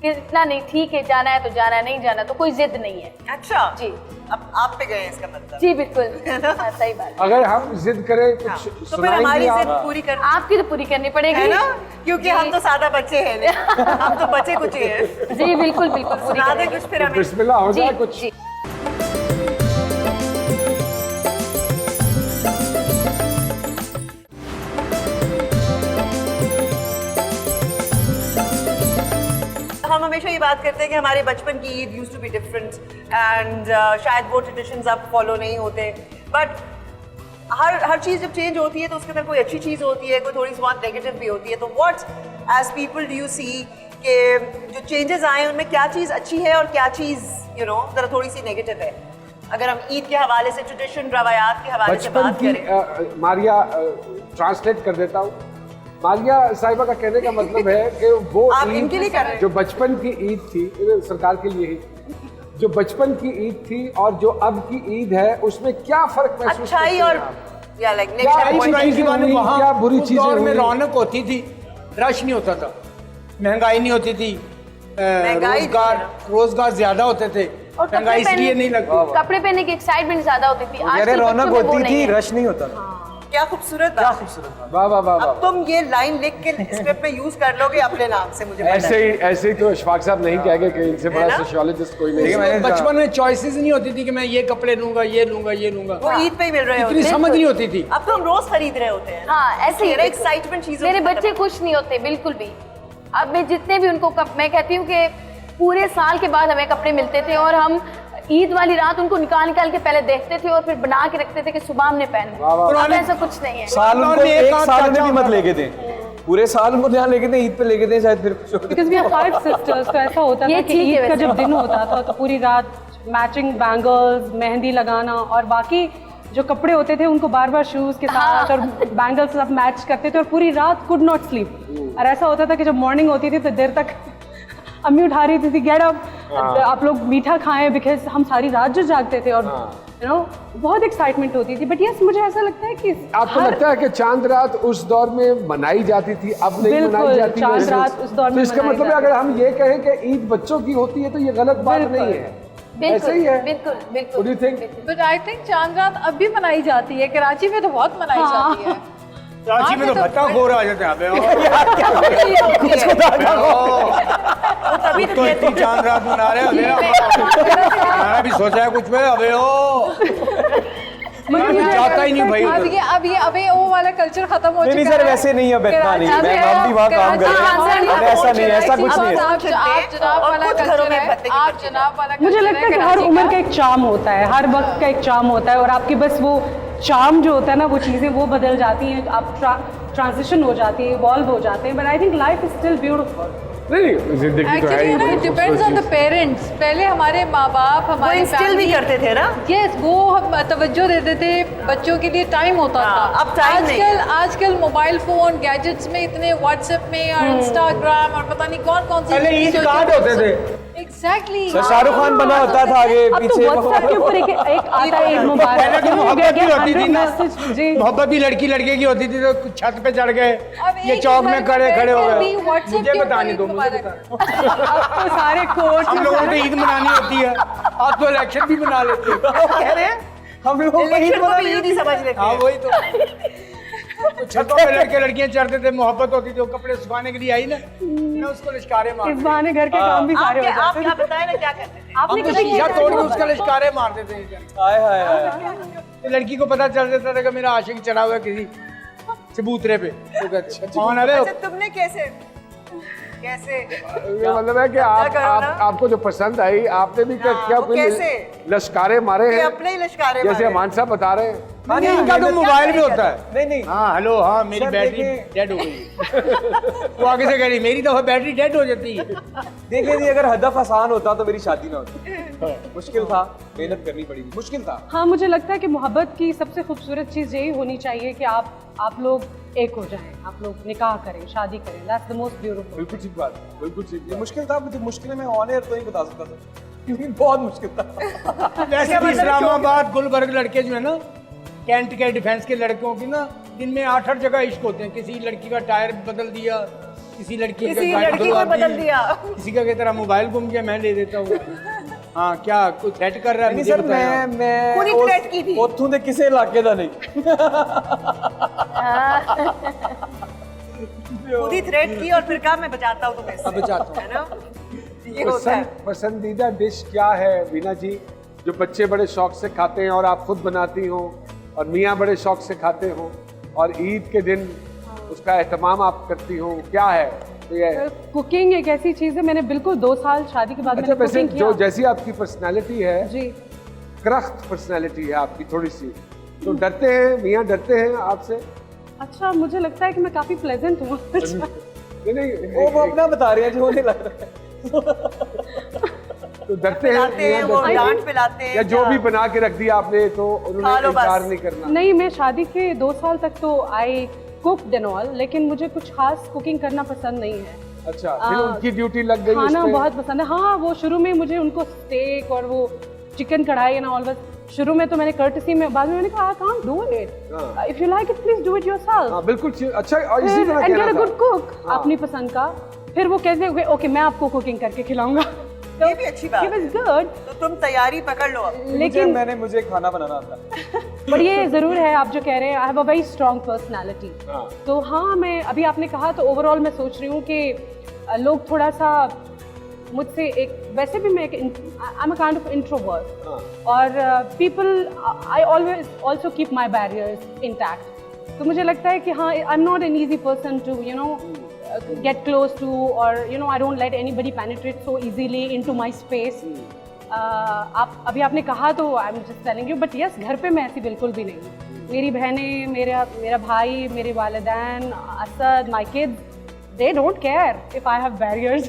कि इतना नहीं, ठीक है जाना है तो जाना है, नहीं जाना तो कोई जिद नहीं है। अच्छा जी, अब आप पे गए हैं इसका मतलब? जी बिल्कुल, हाँ, सही बात। अगर हम जिद करें कुछ तो फिर हमारी जिद पूरी कर, आपकी तो पूरी करनी पड़ेगी, है ना? क्योंकि हम तो सादा बच्चे हैं, हम तो बच्चे कुछ ही हैं। जी बिल्कुल बिल्कुल पूरी सुना दे करेंगे। कुछ फिर हमें। बिस्मिल्लाह हो जाए कुछ। जी। हम हमेशा ये बात करते हैं कि हमारे बचपन की Eid used to be different and शायद वो ट्रेडिशंस अब फॉलो नहीं होते, बट हर चीज़ जब चेंज होती है तो उसके अंदर कोई अच्छी चीज़ होती है, कोई थोड़ी सी बहुत नेगेटिव भी होती है। तो what as people do you see कि जो चेंजेस आए उनमें क्या चीज़ अच्छी है और क्या चीज़ ज़रा थोड़ी सी नेगेटिव है? अगर हम ईद के हवाले से, ट्रेडिशन, रवायात के हवाले से बात करें। मारिया ट्रांसलेट कर देता हूँ। मारिया साहिबा का कहने का मतलब है कि वो आप इनके लिए कर रहे हैं? जो बचपन की ईद थी, सरकार के लिए ही, जो बचपन की ईद थी और जो अब की ईद है, उसमें क्या फर्क महसूस अच्छाई और या लाइक क्या बुरी चीजें दौर में रौनक होती थी, रश नहीं होता था, महंगाई नहीं होती थी, रोजगार ज्यादा होते थे, महंगाई इसलिए नहीं लगती, कपड़े पहनने की एक्साइटमेंट ज्यादा होती थी। रौनक होती थी, रश नहीं होता था। क्या खूबसूरत क्या बात। खूबसूरत बात। वाह वाह वाह अब वाह। तुम ये लाइन लिख के स्क्रिप्ट में यूज कर लोगे अपने नाम से, मुझे पता है। ऐसे ही तो इशफाक साहब नहीं कहेंगे कि इनसे बड़ा ना? सोशियोलॉजिस्ट कोई देखिए, नहीं। मैंने बचपन में चॉइसेस नहीं होती थी कि मैं ये कपड़े लूंगा, ये लूंगा, ये लूंगा। वो ईद पे ही मिल रहे इतनी होते हैं। समझ नहीं होती थी। अब तो हम रोज खरीद रहे होते हैं। हाँ ऐसे ही एक्साइटमेंट चीजों मेरे की बच्चे खुश नहीं होते बिल्कुल भी। अब मैं जितने भी उनको मैं कहती हूँ कि पूरे साल के बाद हमें कपड़े मिलते थे और हम ईद वाली रात उनको निकाल के पहले देखते थे और फिर बना के रखते थे कि सुबह हमने पहनना। अब ऐसा कुछ नहीं है। साल उनको पुराने एक आध साल में चाचा भी मत लेके दें, पूरे साल उनको यहाँ लेके दें, ईद पे लेके दें, शायद फिर कुछ हो। बिकॉज वी आर 5 sisters, तो ऐसा होता ये था कि ठीक है ईद का वैसे। जब दिन होता था तो पूरी रात मैचिंग बैंगल्स, मेहंदी लगाना और बाकी जो कपड़े होते थे उनको बार बार शूज के साथ और बैंगल्स सब मैच करते थे और पूरी रात कुड नॉट स्लीप। और ऐसा होता था कि जब मॉर्निंग होती थी तो देर तक अम्मी उठा रही थी गेट अप, आप लोग मीठा खाएं, बिकॉज हम सारी रात जो जागते थे और यू नो बहुत एक्साइटमेंट होती थी। बट यस मुझे ऐसा लगता है कि आपको लगता है कि चांद रात उस दौर में मनाई जाती थी, अब नहीं बिल्कुल, मनाई जाती? चांद वैसे? रात उस दौर तो में इसका मनाई मतलब है जाती अगर हम ये कहें कि ईद बच्चों की होती है तो ये गलत बात बिल्कुल। नहीं है। बिल्कुल ऐसे ही है। बिल्कुल What बिल्कुल do you think? But I think चांद रात अब भी मनाई जाती है, कराची में तो बहुत मनाई जाती है। कराची में तो भट्टा खोर आ जाते हैं अबे वो तभी तो तो कहते इतनी चांद रात मना रहे हैं अबे मैंने भी सोचा है कुछ पे अबे ओ मैं भी जाता ही नहीं भाई उधर। अब ये अबे ओ वाला कल्चर खत्म हो चुका नहीं है। सर, वैसे नहीं है बेतना नहीं, कराची मैं में आप भी वहाँ काम कर रहे हैं, अब ऐसा नहीं है, ऐसा कुछ नहीं है। आप जनाब और वाला कुछ घरों कल्चर में है, भत्ते की आप पट्टी। जनाब वाला मुझे कल्चर लगता है कि हर कराची उम्र का एक चार्म होता है, हर वक्त का एक चार्म होता है और आपकी बस वो चार्म जो होता है ना वो चीज़ें वो बदल जाती हैं, आप ट्रांजिशन हो जाती है, इवॉल्व हो जाते हैं। But I think life is still beautiful. नहीं, जिंदगी तो है एक्चुअली ही, ना बड़ी इट डिपेंड्स ऑन द खूबसूरत पेरेंट्स। पहले हमारे माँ बाप वो हमारे इंस्टिल भी करते थे ना। यस वो हम तवज्जो देते थे, बच्चों के लिए टाइम होता हाँ, था। अब time नहीं है। आजकल मोबाइल फोन गैजेट्स में इतने व्हाट्सएप में और इंस्टाग्राम और पता नहीं कौन कौन सी पहले ईद कार्ड होते थे। एग्जैक्टली सर शाहरुख खान बना होता था आगे अब तो पीछे। व्हाट्सएप के ऊपर एक आता है ईद मुबारक, पहले तो मोहब्बत भी होती थी ना, जी मोहब्बत भी लड़की लड़के की होती थी, तो छत पे चढ़ गए, अब ये एक चौक घर में में खड़े बैठ खड़े हो कर गए। भी WhatsApp मुझे के बताने ऊपर दो, ईद मुझे मुबारक। बताने अब तो सारे कोर्ट हम लोगों को ईद मनानी होती है, आप तो इलेक्शन भी मना लेते हो। कह रहे हैं हम लोगों को ईद इलेक्शन को भी मनानी ईद ही समझ लेते हाँ हैं। वही तो छतों पे लड़के लड़कियां चढ़ते थे, मोहब्बत होती थी, वो कपड़े सुखाने के लिए आई ना, मैं उसको लिश्कारे मार इस बहाने घर के काम भी सारे हो आप जाते क्या हैं। बताएं ना क्या करते थे? आपने हम तो कभी शीशा तोड़ के उसका लिश्कारे मार देते थे। हाय हाय हाय। तो लड़की को पता चल जाता था कि मेरा आशिक चढ़ा हुआ है किसी चबूतरे पे, तो कहते कौन है रे? अच्छा तुमने कैसे ये मतलब है कि आपको जो पसंद आई आपने भी क्या हाँ, क्या वो कोई कैसे? लश्कारे मारे ये हैं? अपने ही लश्कारे जैसे मारे। अमान साहब बता रहे हैं। हाँ नहीं, इनका तो मोबाइल भी होता है। नहीं नहीं, हाँ हेलो, हाँ मेरी सर, बैटरी देखिए- डेड हो गई। वो आगे से कह रही मेरी दफा बैटरी डेड हो जाती है। देखिए जी, अगर हदफ आसान होता तो मेरी शादी ना होती। मुश्किल था, मेहनत करनी पड़ी, मुश्किल था। हाँ मुझे लगता है कि मोहब्बत की सबसे खूबसूरत चीज़ यही होनी चाहिए कि आप लोग एक हो जाएं, आप लोग निकाह करें, शादी करें। That's the most beautiful. बिल्कुल ठीक बात, बिल्कुल ठीक। ये मुश्किल था, मुझे मुश्किल में ऑन एयर तो नहीं बता सकता था क्योंकि बहुत मुश्किल था। वैसे भी इस्लामाबाद गुलबर्ग लड़के जो है ना, कैंट के डिफेंस के लड़कों की ना, दिन में 8 जगह इश्क होते हैं। किसी लड़की का टायर बदल दिया, किसी लड़की किसी गाड़ी लड़की को तो धुलवा बदल दी, दिया। किसी का की तरह मोबाइल गुम गया, मैं ले देता हूँ। हाँ क्या कुछ सेट कर रहा है नहीं मुझे सर, बताया। मैं पूरी threat की थी। ਉੱਥੋਂ ਦੇ ਕਿਸੇ ਇਲਾਕੇ ਦਾ नहीं। खुद ही थ्रेट की और फिर कहा मैं बचाता हूँ तुम्हें। अब बचाता हूँ। है ना? ये होता है। पसंदीदा डिश क्या है वीना जी, जो बच्चे बड़े शौक से खाते हैं और आप खुद बनाती हो और मियाँ बड़े शौक से खाते हो और ईद के दिन उसका एहतमाम आप करती हो, क्या है? तो ये कुकिंग एक ऐसी चीज़ है, मैंने बिल्कुल 2 साल शादी के बाद अच्छा, मैंने वैसे कुकिंग जो किया। जैसी आपकी पर्सनालिटी है, जी करख्त पर्सनालिटी है आपकी थोड़ी सी, तो डरते हैं मियाँ, डरते हैं आपसे? अच्छा, मुझे लगता है कि मैं काफ़ी प्लेजेंट हूँ। नहीं वो अपना बता रहे हैं जो उन्हें लग रहा है। तो डरते हैं पिलाते हैं, मियाँ, वो डरते हैं? डांट पिलाते हैं या जो क्या? भी बना के रख दिया आपने तो खा उन्होंने लो बस। इनकार नहीं करना? नहीं, मैं शादी के 2 साल तक तो आई कुक्ड एंड ऑल, लेकिन मुझे कुछ खास कुकिंग करना पसंद नहीं है। अच्छा, फिर उनकी ड्यूटी लग गई खाना उस पे? बहुत पसंद है। हाँ, वो शुरू में मुझे उनको स्टेक और वो चिकन कढ़ाई एंड ऑल, बस शुरू में तो मैंने कर्टसी में, बाद में मैंने कहा I can't do it, if you like it please do it yourself. हाँ बिल्कुल अच्छा, और इसी तरह एंड गेट कहना अ गुड था। कुक अपनी पसंद का। फिर वो कहते हैं ओके मैं आपको कुकिंग करके खिलाऊंगा। ये भी अच्छी बात He was है। good. तो तुम तैयारी पकड़ लो अब। लेकिन मुझे खाना बनाना आता है। पर ये जरूर है, आप जो कह रहे हैं, I have a very strong personality. तो हाँ, मैं अभी आपने कहा तो ओवरऑल मैं सोच रही हूँ कि लोग थोड़ा सा मुझसे एक, वैसे भी मैं एक, I am a kind of introvert, और people, I always also keep my barriers intact. तो मुझे लगता है कि हाँ, I am not an easy person to get close to, or I don't let anybody penetrate so easily into my space. आप अभी आपने कहा तो I am just telling you, but yes, घर पे मैं ऐसी बिल्कुल भी नहीं हूँ। मेरी बहनें, मेरा भाई, मेरे वालिदैन, Asad, my kids, they don't care if I have barriers.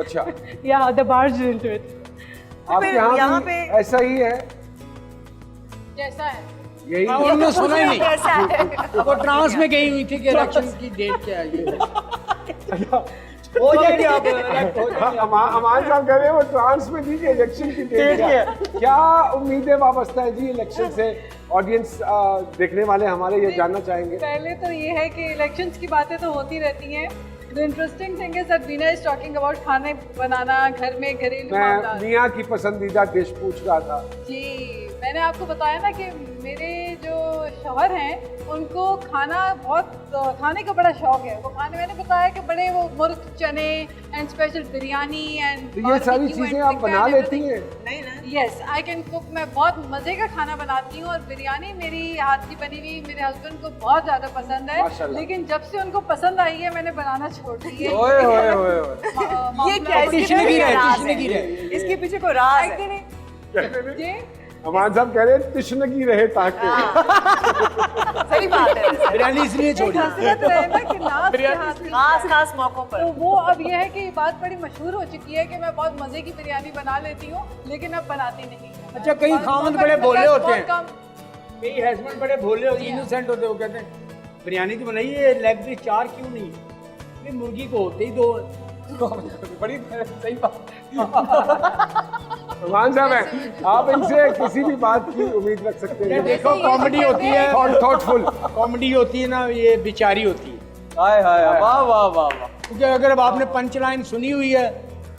अच्छा, Yeah, they barge into it. आपके यहाँ पे ऐसा ही है? जैसा है यही हाँ, उन्होंने सुना ही नहीं। ऐसा है। वो ट्रांस में गई हुई थी कि इलेक्शन की डेट क्या है ये। हो जाएगी आप elect हो जाएंगे। अमान साहब कह रहे हैं वो ट्रांस में थी कि इलेक्शन की डेट क्या उम्मीदें वाबस्ता है जी इलेक्शन से? ऑडियंस देखने वाले हमारे ये जानना चाहेंगे। पहले तो ये है कि इलेक्शंस की बातें तो होती रहती हैं। The interesting thing is that Veena is talking about खाने बनाना घर में, घरेलू मैं मामला। मियाँ की पसंदीदा डिश पूछ रहा था। जी, मैंने आपको बताया ना कि मेरे जो शौहर हैं उनको खाने का बड़ा शौक है। वो खाने, मैंने बताया कि बड़े वो मुर्ग, चने एंड स्पेशल बिरयानी एंड तो ये सारी चीजें आप बना लेती हैं? नहीं ना। Yes, I can cook. मैं बहुत मज़े का खाना बनाती हूँ और बिरयानी मेरी हाथ की बनी हुई मेरे हस्बैंड को बहुत ज़्यादा पसंद है। माशाल्लाह। लेकिन जब से उनको पसंद आई है मैंने बनाना छोड़ दी है। ओए ओए ओए ओए। ये क्या है? इसके कृष्ण की पीछे रहे, राज कृष्ण है। की रहे। इसके पीछे कोई राज है। जी, अमान साहब कह रहे हैं कृष्ण की रहे ताकि। सही बात है। बिरयानी इसलिए छोड़ी। हसरत रहे ना कि नाज के हाथ की। खास खास मौकों पर। तो वो अब ये है कि ये बात बड़ी मशहूर हो चुकी है कि मैं बहुत मज़े की बिरयानी बना लेती हूँ, लेकिन अब बनाती नहीं। अच्छा, कई बहुत- खामद बहुत बड़े कम- भोले होते बहुत हैं। कम। मेरी हस्बैंड बड़े भोले होते, इनोसेंट होते, वो कहते हैं बिरयानी तो बनाई है, लेग पीस 4 क्यों नहीं? ये मुर्गी को होते ही 2। बड़ी सही बात। अमान साहब हैं, आप इनसे किसी भी बात की उम्मीद रख सकते ये हैं। देखो, कॉमेडी होती है, थॉटफुल कॉमेडी होती है ना, ये बेचारी होती है। हाय हाय वाह वाह वाह वाह। क्योंकि अगर अब आपने पंच लाइन सुनी हुई है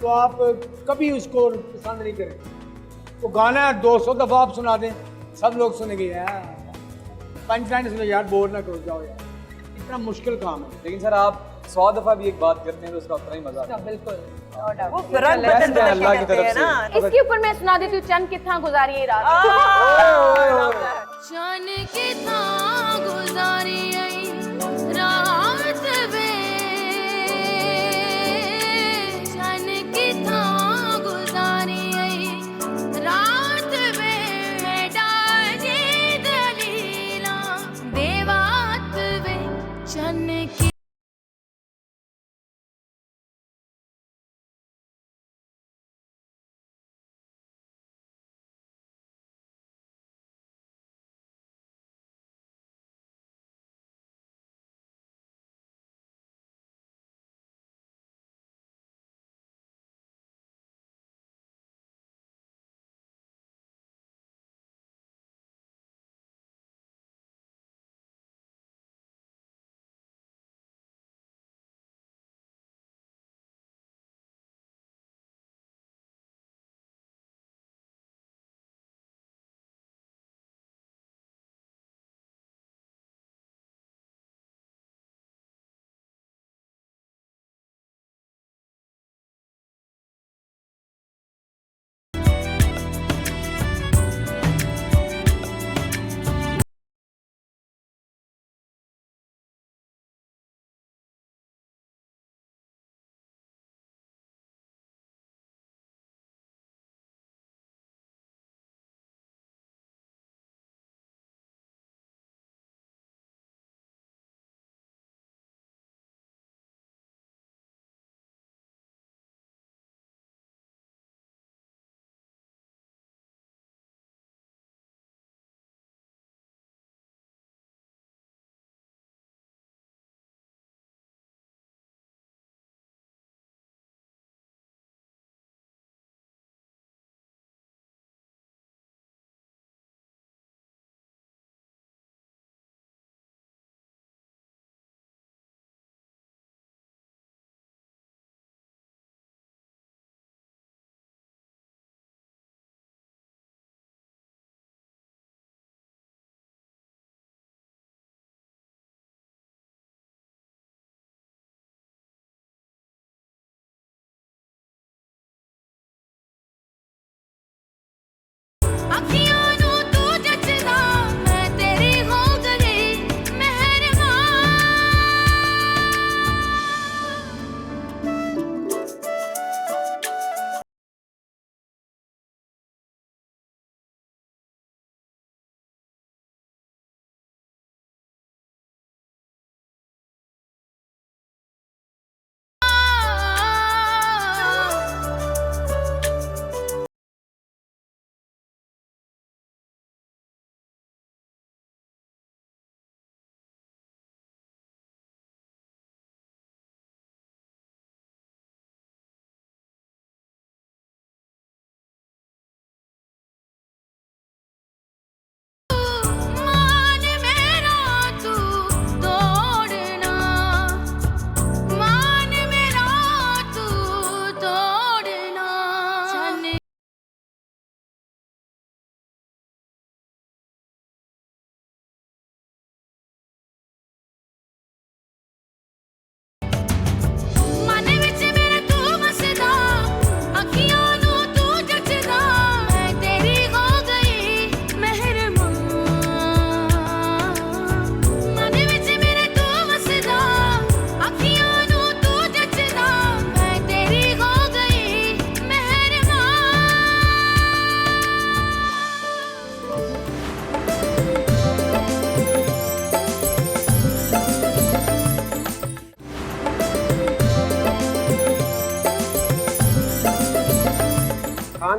तो आप कभी उसको पसंद नहीं करें। वो गाना 200 दफ़ा आप सुना दें, सब लोग सुनेंगे, यार पंच लाइन सुनो यार, बोर ना करो, जाओ यार, इतना मुश्किल काम है। लेकिन सर आप 100 दफ़ा भी एक बात करते हैं तो उसका उतना ही मजा आता है। बिल्कुल। वो रंग बदल बदल अल्लाह की के तरफ करते हैं से। ना। इसके ऊपर मैं सुना देती हूँ, चंद कितना गुजारी है रात। चन कितना गुजारी रात वे, चन कितना गुजारी रात वे, डाली दलीला देवात वे, चन की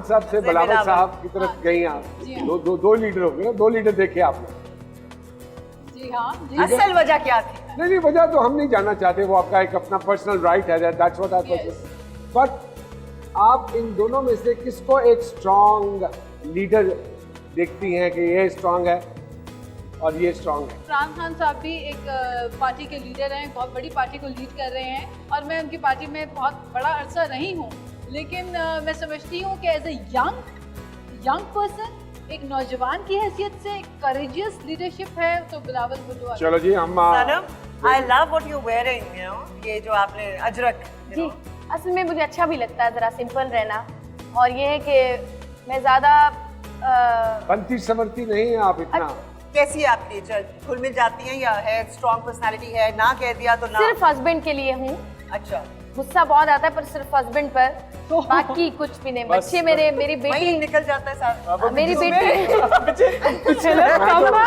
साहब से बिलावल साहब की तरफ गई आप, दो लीडर हो गए ना, 2 लीडर देखे आपने। जी हाँ जी। असल वजह क्या थी? नहीं वजह तो हम नहीं जानना चाहते, वो आपका एक अपना पर्सनल राइट है, that's what I was. But आप इन दोनों में से किसको एक स्ट्रॉन्ग लीडर देखती हैं कि ये स्ट्रॉन्ग है और ये स्ट्रॉन्ग है? इमरान खान साहब भी एक पार्टी के लीडर हैं, बहुत बड़ी पार्टी को लीड कर रहे हैं और मैं उनकी पार्टी में बहुत बड़ा अरसा रही हूँ, लेकिन मैं समझती हूँ कि एज ए यंग पर्सन, एक नौजवान की हैसियत से करेजियस लीडरशिप है तो बिलावल भुट्टो। चलो जी हम Sanam, I love what you wearing, you know, ये जो आपने अजरक, जी असल में मुझे अच्छा भी लगता है ज़रा सिंपल रहना, और ये है कि मैं ज़्यादा बनती समरती नहीं है आप इतना। कैसी है आपकी नेचर? घुल मिल जाती हैं या है स्ट्रॉन्ग पर्सनालिटी है? ना कह दिया तो ना। सिर्फ हस्बैंड के लिए हूँ। अच्छा, गुस्सा बहुत आता है पर सिर्फ हस्बैंड पर, बाकी कुछ भी नहीं। बच्चे मेरी वही बेटी निकल जाता है सारा। मेरी बेटी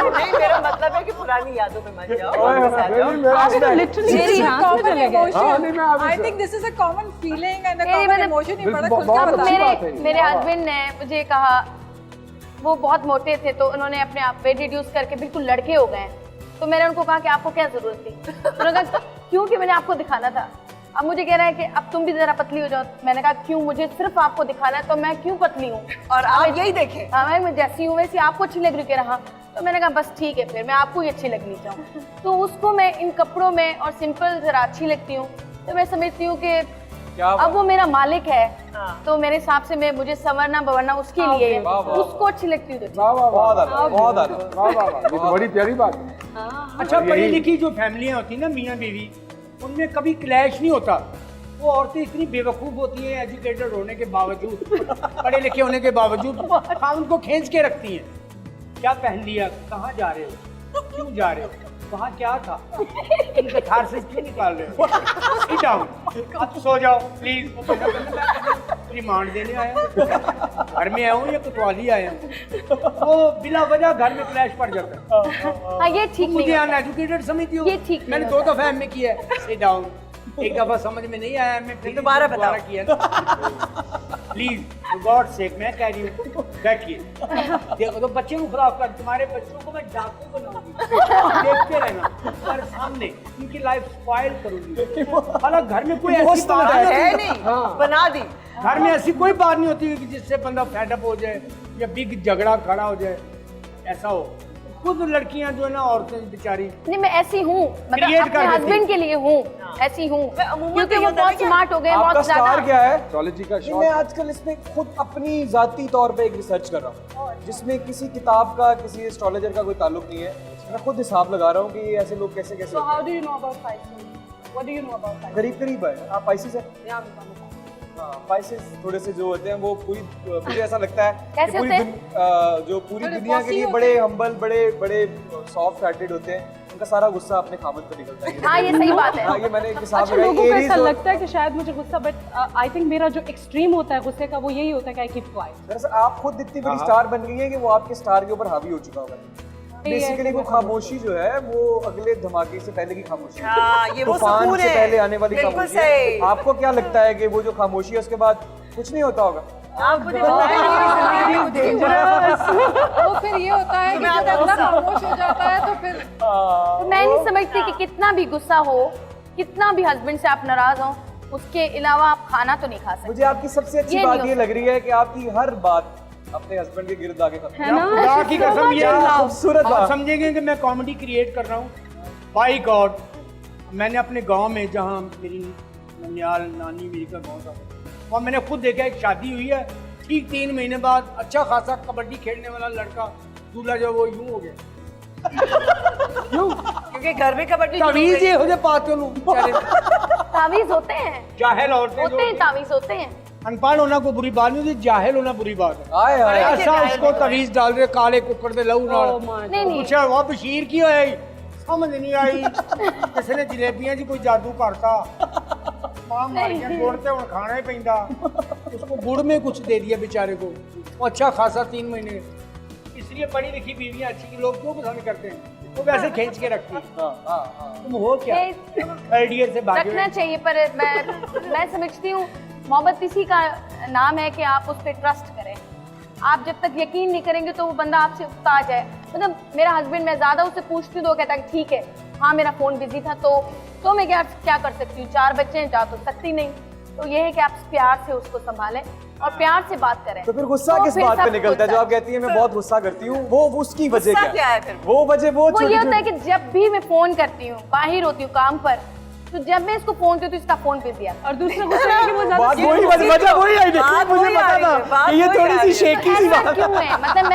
नहीं, मेरा मतलब है कि पुरानी यादों में मत जाओ। I think this is a common feeling and a common emotion. ये बड़ा खुल के बताया। मेरे हस्बैंड ने मुझे कहा, वो बहुत मोटे थे तो उन्होंने अपने आप वेट रिड्यूस करके बिल्कुल लड़के हो गए, तो मैंने उनको कहा कि आपको क्या जरूरत थी? उन्होंने कहा क्योंकि मैंने आपको दिखाना था। अब मुझे कह रहा है कि अब तुम भी जरा पतली हो जाओ। मैंने कहा क्यों, मुझे सिर्फ आपको दिखाना है तो मैं क्यों पतली हूँ, और आप यही देखें। हाँ, मैं जैसी हूँ वैसी आपको अच्छी लग रही रहा, तो मैंने कहा बस ठीक है, फिर मैं आपको ही अच्छी लगनी चाहूँ। तो उसको मैं इन कपड़ों में और सिंपल जरा अच्छी लगती हूँ, तो मैं समझती हूँ कि अब वो मेरा मालिक है, तो मेरे हिसाब से मैं मुझे संवरना बवरना उसके लिए, उसको अच्छी लगती हूँ। तो बड़ी प्यारी बात है। अच्छा, पढ़ी लिखी जो फैमिलियाँ होती है ना, मियाँ बीवी, उनमें कभी क्लैश नहीं होता। वो औरतें इतनी बेवकूफ़ होती हैं, एजुकेटेड होने के बावजूद, पढ़े लिखे होने के बावजूद, हाँ उनको खींच के रखती हैं। क्या पहन लिया, कहाँ जा रहे हो, क्यों जा रहे हो, वहाँ क्या था, इनके थार से क्यों निकाल रहे हो, सिट डाउन, अब सो जाओ प्लीज। रिमांड देने आया हूँ, घर में आया हूँ या कोतवाली आया हूँ, वो बिला वजह घर में क्लैश पड़ जाता है। हाँ, ये ठीक मुझे नहीं अनएजुकेटेड समझती हो, ये ठीक मैंने 2 दफा एमए किया है। सिट डाउन, एक दफा समझ में नहीं आया, मैं फिर दोबारा बताओ। किया प्लीज, गॉड सेक, मैं कह रही हूँ बैठिए। देखो तो बच्चे को खराब कर, तुम्हारे बच्चों को मैं डाकू बनाऊंगी, देखते रहना, पर सामने उनकी लाइफ स्पॉइल करूंगी। हालांकि घर में कोई ऐसी बात है नहीं, बना दी। घर में ऐसी कोई बात नहीं होती कि जिससे बंदा फेडअप हो जाए या बिग झगड़ा खड़ा हो जाए, ऐसा हो। खुद लड़कियां जो है ना, औरतें बेचारी, नहीं मैं ऐसी हूँ, मतलब अपने हस्बैंड के लिए हूँ, ऐसी हूँ, क्योंकि वो बहुत स्मार्ट हो गए, बहुत स्टार ज्यादा। क्या है? एस्ट्रोलॉजी का नहीं, मैं आजकल इसमें खुद अपनी जाती तौर पे एक रिसर्च कर रहा हूँ, जिसमें किसी किताब का, किसी एस्ट्रोलॉजर का कोई ताल्लुक नहीं है। मैं खुद हिसाब लगा रहा हूँ कि ऐसे लोग कैसे कैसे। So how do you know about Pisces? What do you know about Pisces? करीब करीब है। आप पाइसेस है? Yeah, I'm from Pisces. हाँ, पाइसेस थोड़े से जो होते हैं वो पूरी, मुझे ऐसा लगता है कि कैसे पूरी होते हैं? जो पूरी थोड़े दुनिया के bossy लिए होते बड़े हैं। हम्बल, बड़े सॉफ्ट हार्टेड होते हैं। उनका सारा गुस्सा अपने खामद पर निकलता है। हाँ, ये सही बात है। हाँ, ये मैंने एक हिसाब अच्छा, लगाई। लोगों को एरीज ऐसा और- लगता है कि शायद मुझे गुस्सा, बट आई थिंक मेरा जो एक्सट्रीम होता है गुस्से का, वो यही होता है कि आई कीप क्वाइट। दरअसल आप खुद इतनी बड़ी स्टार बन गई है कि वो आपके स्टार के ऊपर हावी हो चुका होगा। बेसिकली वो खामोशी जो है वो अगले धमाके से पहले की खामोशी है। हाँ, ये वो तूफान सुकून से है। पहले आने वाली बिल्कुल खामोशी है। सही। आपको क्या लगता है कि वो जो खामोशी है उसके बाद कुछ नहीं होता होगा? आप मुझे बताएं, तो फिर ये होता है कि जब बंदा खामोश हो जाता है तो फिर तो मैं नहीं समझती कि कितना भी गुस्सा हो, कितना भी हस्बैंड से आप नाराज हो, उसके अलावा आप खाना तो नहीं खा सकते। मुझे आपकी सबसे अच्छी ये बात नहीं ये हो लग रही है कि आपकी हर बात अपने हस्बैंड के गिर्द आके खत्म है ना? खुदा की कसम, ये खूबसूरत आप बात। समझेंगे कि मैं कॉमेडी क्रिएट कर रहा हूँ। बाई गॉड, मैंने अपने गांव में, जहाँ मेरी ननियाल नानी मेरी का गाँव था, वहाँ मैंने खुद देखा एक शादी हुई है, ठीक 3 महीने बाद अच्छा खासा कबड्डी खेलने वाला लड़का दूल्हा जो वो यूं हो गया। क्यों? क्योंकि घर में कबड्डी तावीज़ ये हो जाए पाते हो बेचारे, तावीज होते हैं, जाहिल औरतें होते हैं, जो, तावीज होते हैं। अनपढ़ होना कोई बुरी बात नहीं होती, जाहिल होना बुरी बात है। आए आए ऐसा उसको तावीज़ डाल रहे काले कुकर दे लहू नाल। Oh my नहीं नहीं, पूछा वो बशीर की होया समझ नहीं आई, किसी ने जलेबियां जी कोई जादू करता, मां मर गया, गुड़ ते हुण खाना ही पैंदा, उसको गुड़ में कुछ दे दिया बेचारे को, वो अच्छा खासा 3 महीने। इसलिए पढ़ी लिखी बीवियां अच्छी लोग क्यों पसंद करते हैं? वो वैसे खींच के रखती है। तुम हो क्या ये थर्ड ईयर से भागे रखना चाहिए, पर मैं समझती हूँ मोहब्बत इसी का नाम है कि आप उस पर ट्रस्ट करें। आप जब तक यकीन नहीं करेंगे तो वो बंदा आपसे उकता जाए। मतलब मेरा हस्बैंड, मैं ज़्यादा उससे पूछती हूँ तो वो कहता है कि ठीक है, हाँ मेरा फ़ोन बिजी था तो मैं क्या कर सकती हूँ, 4 बच्चे हैं, जा तो सकती नहीं। तो ये है कि आप प्यार से उसको संभालें और प्यार से बात करें। तो फिर गुस्सा किस फिर बात पे सब निकलता है? कुछ जो आप कहती है मैं बहुत गुस्सा करती हूँ, वो उसकी वजह गुस्सा क्या है क्या फिर? वो वजह वो वो ये छोटी होता है कि जब भी मैं फोन करती हूँ, बाहर होती हूँ काम पर, तो जब मैं इसको फोन करती हूँ तो इसका फोन बिजी आता है। और दूसरा गुस्सा है कि वो ज्यादा बात वही वजह वही आई थी। बात मुझे वही पता आई है, था बात कि ये वही थोड़ी आई सी है। शेकी सी ऐसा बात क्यों है? मतलब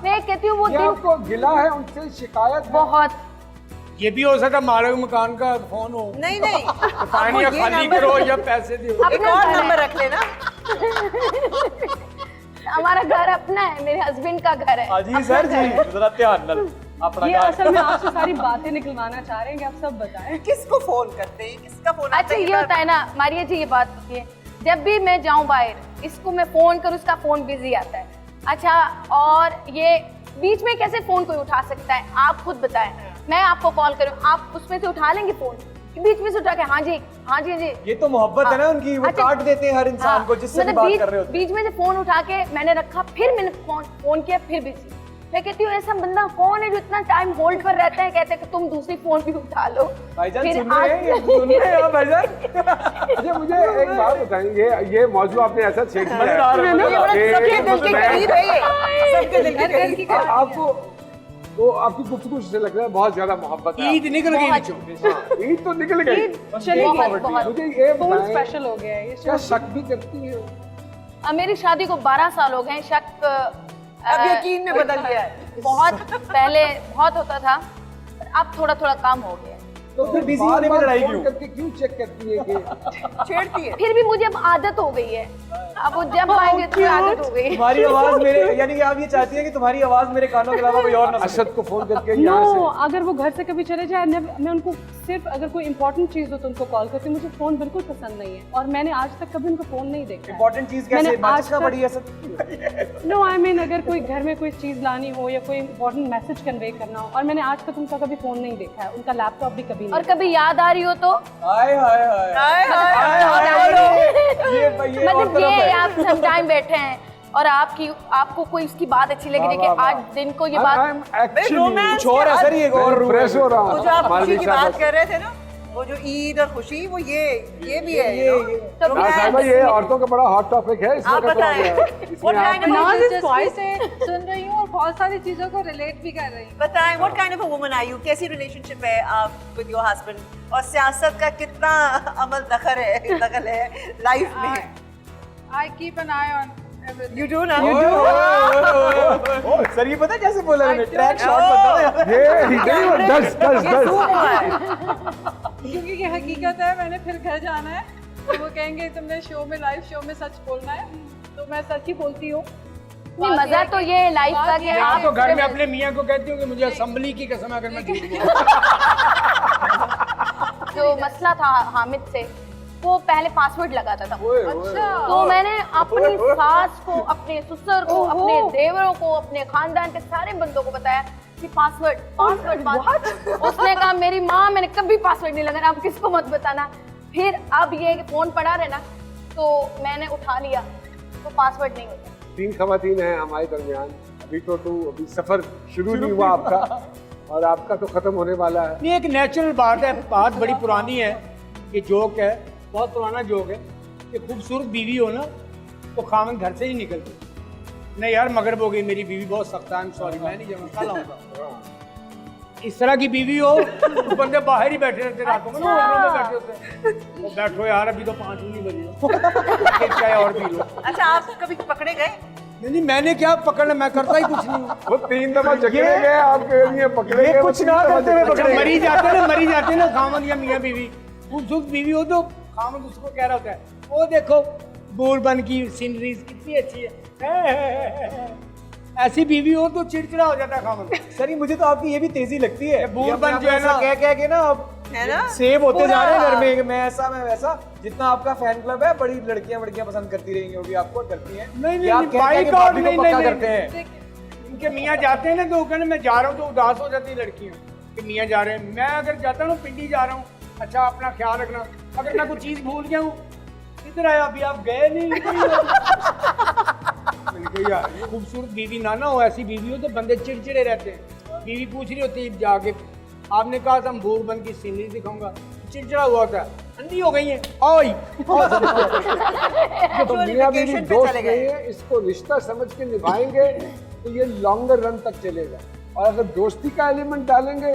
मैं कहती हूँ वो क्या दिन आपको गिला है उनसे, शिकायत है? बहुत। ये भी हो सकता मालिक मकान का फोन हो, नहीं नहीं, पानी या ये खाली नंबर- करो या पैसे दो। एक अपना और घर है। नंबर रख लेना। हमारा घर अपना है, मेरे हस्बैंड का घर है। हाँ जी सर जी, जरा ध्यान न अपना ये गाय। असल में आपसे सारी बातें निकलवाना चाह रहे हैं कि आप सब बताएं। किसको फोन करते हैं, किसका फोन आता अच्छा है? ये होता है ना मारिया जी, ये बात होती है, जब भी मैं जाऊं बाहर, इसको मैं फोन करूं, इसका फोन बिजी आता है। अच्छा, और ये बीच में कैसे फोन कोई उठा सकता है? आप खुद बताएं। मैं आपको कॉल करूं, आप उसमें से उठा लेंगे फोन? बीच में से उठा के हाँ जी हाँ जी हाँ जी। ये तो मोहब्बत है ना उनकी, वो अच्छा, काट देते हैं हर इंसान को जिससे भी मतलब बात कर रहे होते हैं। बीच में से फोन उठा के मैंने रखा, फिर मैंने फोन किया, फिर बिजी। मैं कहती हूँ ऐसा बंदा कौन है जो इतना टाइम होल्ड पर रहता है? कहते हैं कि तुम दूसरी फोन भी उठा लो। भाईजान फिर सुन रहे हैं, ये सुन रहे हैं भाईजान? अच्छा मुझे एक बात बताएंगे, ये मौजूद आपने ऐसा छेड़ दिया मजेदार है, मजेदार। ये सबके दिल के करीब है ये, सबके दिल के करीब। आपको तो आपकी गुफ्तगू से लग रहा है बहुत ज्यादा मोहब्बत है। ईद निकल गई बहुत। नीचों। हाँ, ईद तो निकल गई। चली बहुत, गई। बहुत। मुझे ये फोन बताएं, स्पेशल हो गया है ये क्या शक भी करती है? मेरी शादी को 12 साल हो गए। शक अब यकीन में बदल गया है। बहुत पहले बहुत होता था, पर अब थोड़ा थोड़ा कम हो गया। तो फिर बिजी होने में लड़ाई फोन क्यों? करके क्यों चेक करती है कि छेड़ती है। फिर भी मुझे अब आदत हो गई है। अब वो जब आएंगे तो आदत हो गई। तुम्हारी आवाज मेरे, यानी कि आप ये चाहती हैं कि तुम्हारी आवाज मेरे कानों के अलावा कोई और ना सुने। असद को फोन करके नो, यहाँ से अगर वो घर से कभी चले जाए, मैं उनको सिर्फ अगर कोई इंपॉर्टेंट चीज हो तो उनको कॉल करती हूँ। मुझे फोन बिल्कुल पसंद नहीं है और मैंने आज तक कभी उनको फोन नहीं देखा है। इंपॉर्टेंट चीज कैसे? मैंने माचिस आज का तक- बड़ी असद। नो, आई मीन अगर कोई घर में कोई चीज लानी हो या कोई इंपॉर्टेंट मैसेज कन्वे करना हो, और मैंने आज तक उनका कभी फोन नहीं देखा है, उनका लैपटॉप भी कभी और नहीं। कभी याद आ रही हो तो हाय हाय हाय हाय हाय हाय हाय हाय। ये और मतलब तरफ ये है। आप सम टाइम बैठे हैं और आपको कोई इसकी बात अच्छी लगी कि आज दिन को ये बात कुछ और है सर, ये और फ्रेश हो रहा वो हूँ। जो आप खुशी मालवी की साहब, बात कर रहे थे ना, वो जो ईद और खुशी, वो ये भी है। तो हाँ, साहिबा ये औरतों का बड़ा हॉट टॉपिक है, इसमें आप क्या बताएं। है? What इसमें आप- kind of नाज a- दिलचस्पी से सुन रही हूँ और बहुत सारी चीजों को रिलेट भी कर रही हूँ। बताएं, what kind of a woman are you? कैसी रिलेशनशिप है आप विद योर हस्बैंड? और सियासत का कितना अमल दखल है लाइफ में? I keep an eye on everything. You do ना? सर ये पता है कैसे बोला मैंने? I track don't shot know. बनता है। ये नहीं वो दस दस ये zoom दस हुआ है। क्योंकि ये हकीकत है, मैंने फिर घर जाना है तो वो कहेंगे तुमने शो में, लाइव शो में सच बोलना है, तो मैं सच ही बोलती हूँ। नहीं, मजा तो ये है लाइफ का कि आप तो घर में आप अपने मियाँ को कहती हूँ कि मुझे असेंबली की कसम अगर मैं झूठ बोलूं। जो मसला था हामिद से, वो पहले पासवर्ड लगाता था। अच्छा। तो मैंने अपनी सास को, अपने ससुर को, अपने देवरों को, अपने खानदान के सारे बंदों को बताया कि पासवर्ड। उसने कहा मेरी माँ, मैंने कभी पासवर्ड नहीं लगाना, आप किसको मत बताना। फिर अब ये फोन पड़ा रहे ना, तो मैंने उठा लिया, तो पासवर्ड नहीं होता। 3 खवातीन हैं हमारे दरमियान। अभी अभी सफर शुरू नहीं हुआ आपका, और आपका तो खत्म होने वाला है। नहीं, एक नेचुरल बात है, बात बड़ी पुरानी है, ये जोक है, बहुत पुराना जोक है कि खूबसूरत बीवी हो ना तो खामन घर से ही निकलती। नहीं यार, मगरब हो गई मेरी बीवी, बहुत सख्त है, सॉरी मैं नहीं जाऊँगा, कल आऊँगा। इस तरह की बीवी हो तो बंदे बाहर ही बैठे रहते रातों में, होटलों में बैठे होते। वो बैठो यार, अभी तो 5 भी नहीं बजे, चाय और पी लो। अच्छा, आप कभी पकड़े गए? नहीं, मैंने क्या पकड़ना, मैं करता ही कुछ नहीं हूँ। वो 3 दफा जकड़े गए आपके लिए, पकड़े ये गए, कुछ वो ना 3 दफा करते हुए जकड़े पकड़े गए। मरी जाते ना खामन या मियाँ बीवी। खूबसूरत बीवी हो तो खामन उसको कह रहा होता है, वो देखो बूरबन की सीनरीज कितनी अच्छी है। ऐसी बीवी हो तो चिड़चिड़ा हो जाता है खामन। सर ये मुझे तो आपकी ये भी तेजी लगती है। बूरबन ये जो है ऐसा ना- कह के ना अब है ना? सेव होते जा रहे हैं घर पूरा- में, मैं ऐसा मैं वैसा। जितना आपका फैन क्लब है, बड़ी लड़कियां पसंद करती रही होंगी आपको, करती हैं। नहीं, ये आप नहीं, कह के बाइक भाभी और को नहीं, पक्का नहीं, करते हैं। उनके मियाँ जाते हैं ना तो वो कहने मैं जा रहा हूँ तो उदास हो जाती लड़कियाँ कि मियाँ जा रहे हैं। मैं अगर जाता हूँ पिंडी जा रहा हूँ, अच्छा अपना ख्याल रखना, अगर मैं कोई चीज़ भूल गया हूँ किधर आया अभी आप गए नहीं। मैंने कहा यार ये खूबसूरत बीवी ना हो, ऐसी बीवी हो तो बंदे चिड़चिड़े रहते हैं। बीवी पूछ रही होती है जाके, आपने कहा था भूख बन की सीनरी दिखाऊंगा, चिड़चिड़ा हुआ होता है, अंधी हो गई है ओए। तो मियां बीवी दोस्त नहीं है, इसको रिश्ता समझ के निभाएंगे तो ये लॉन्गर रन तक चलेगा, और अगर दोस्ती का एलिमेंट डालेंगे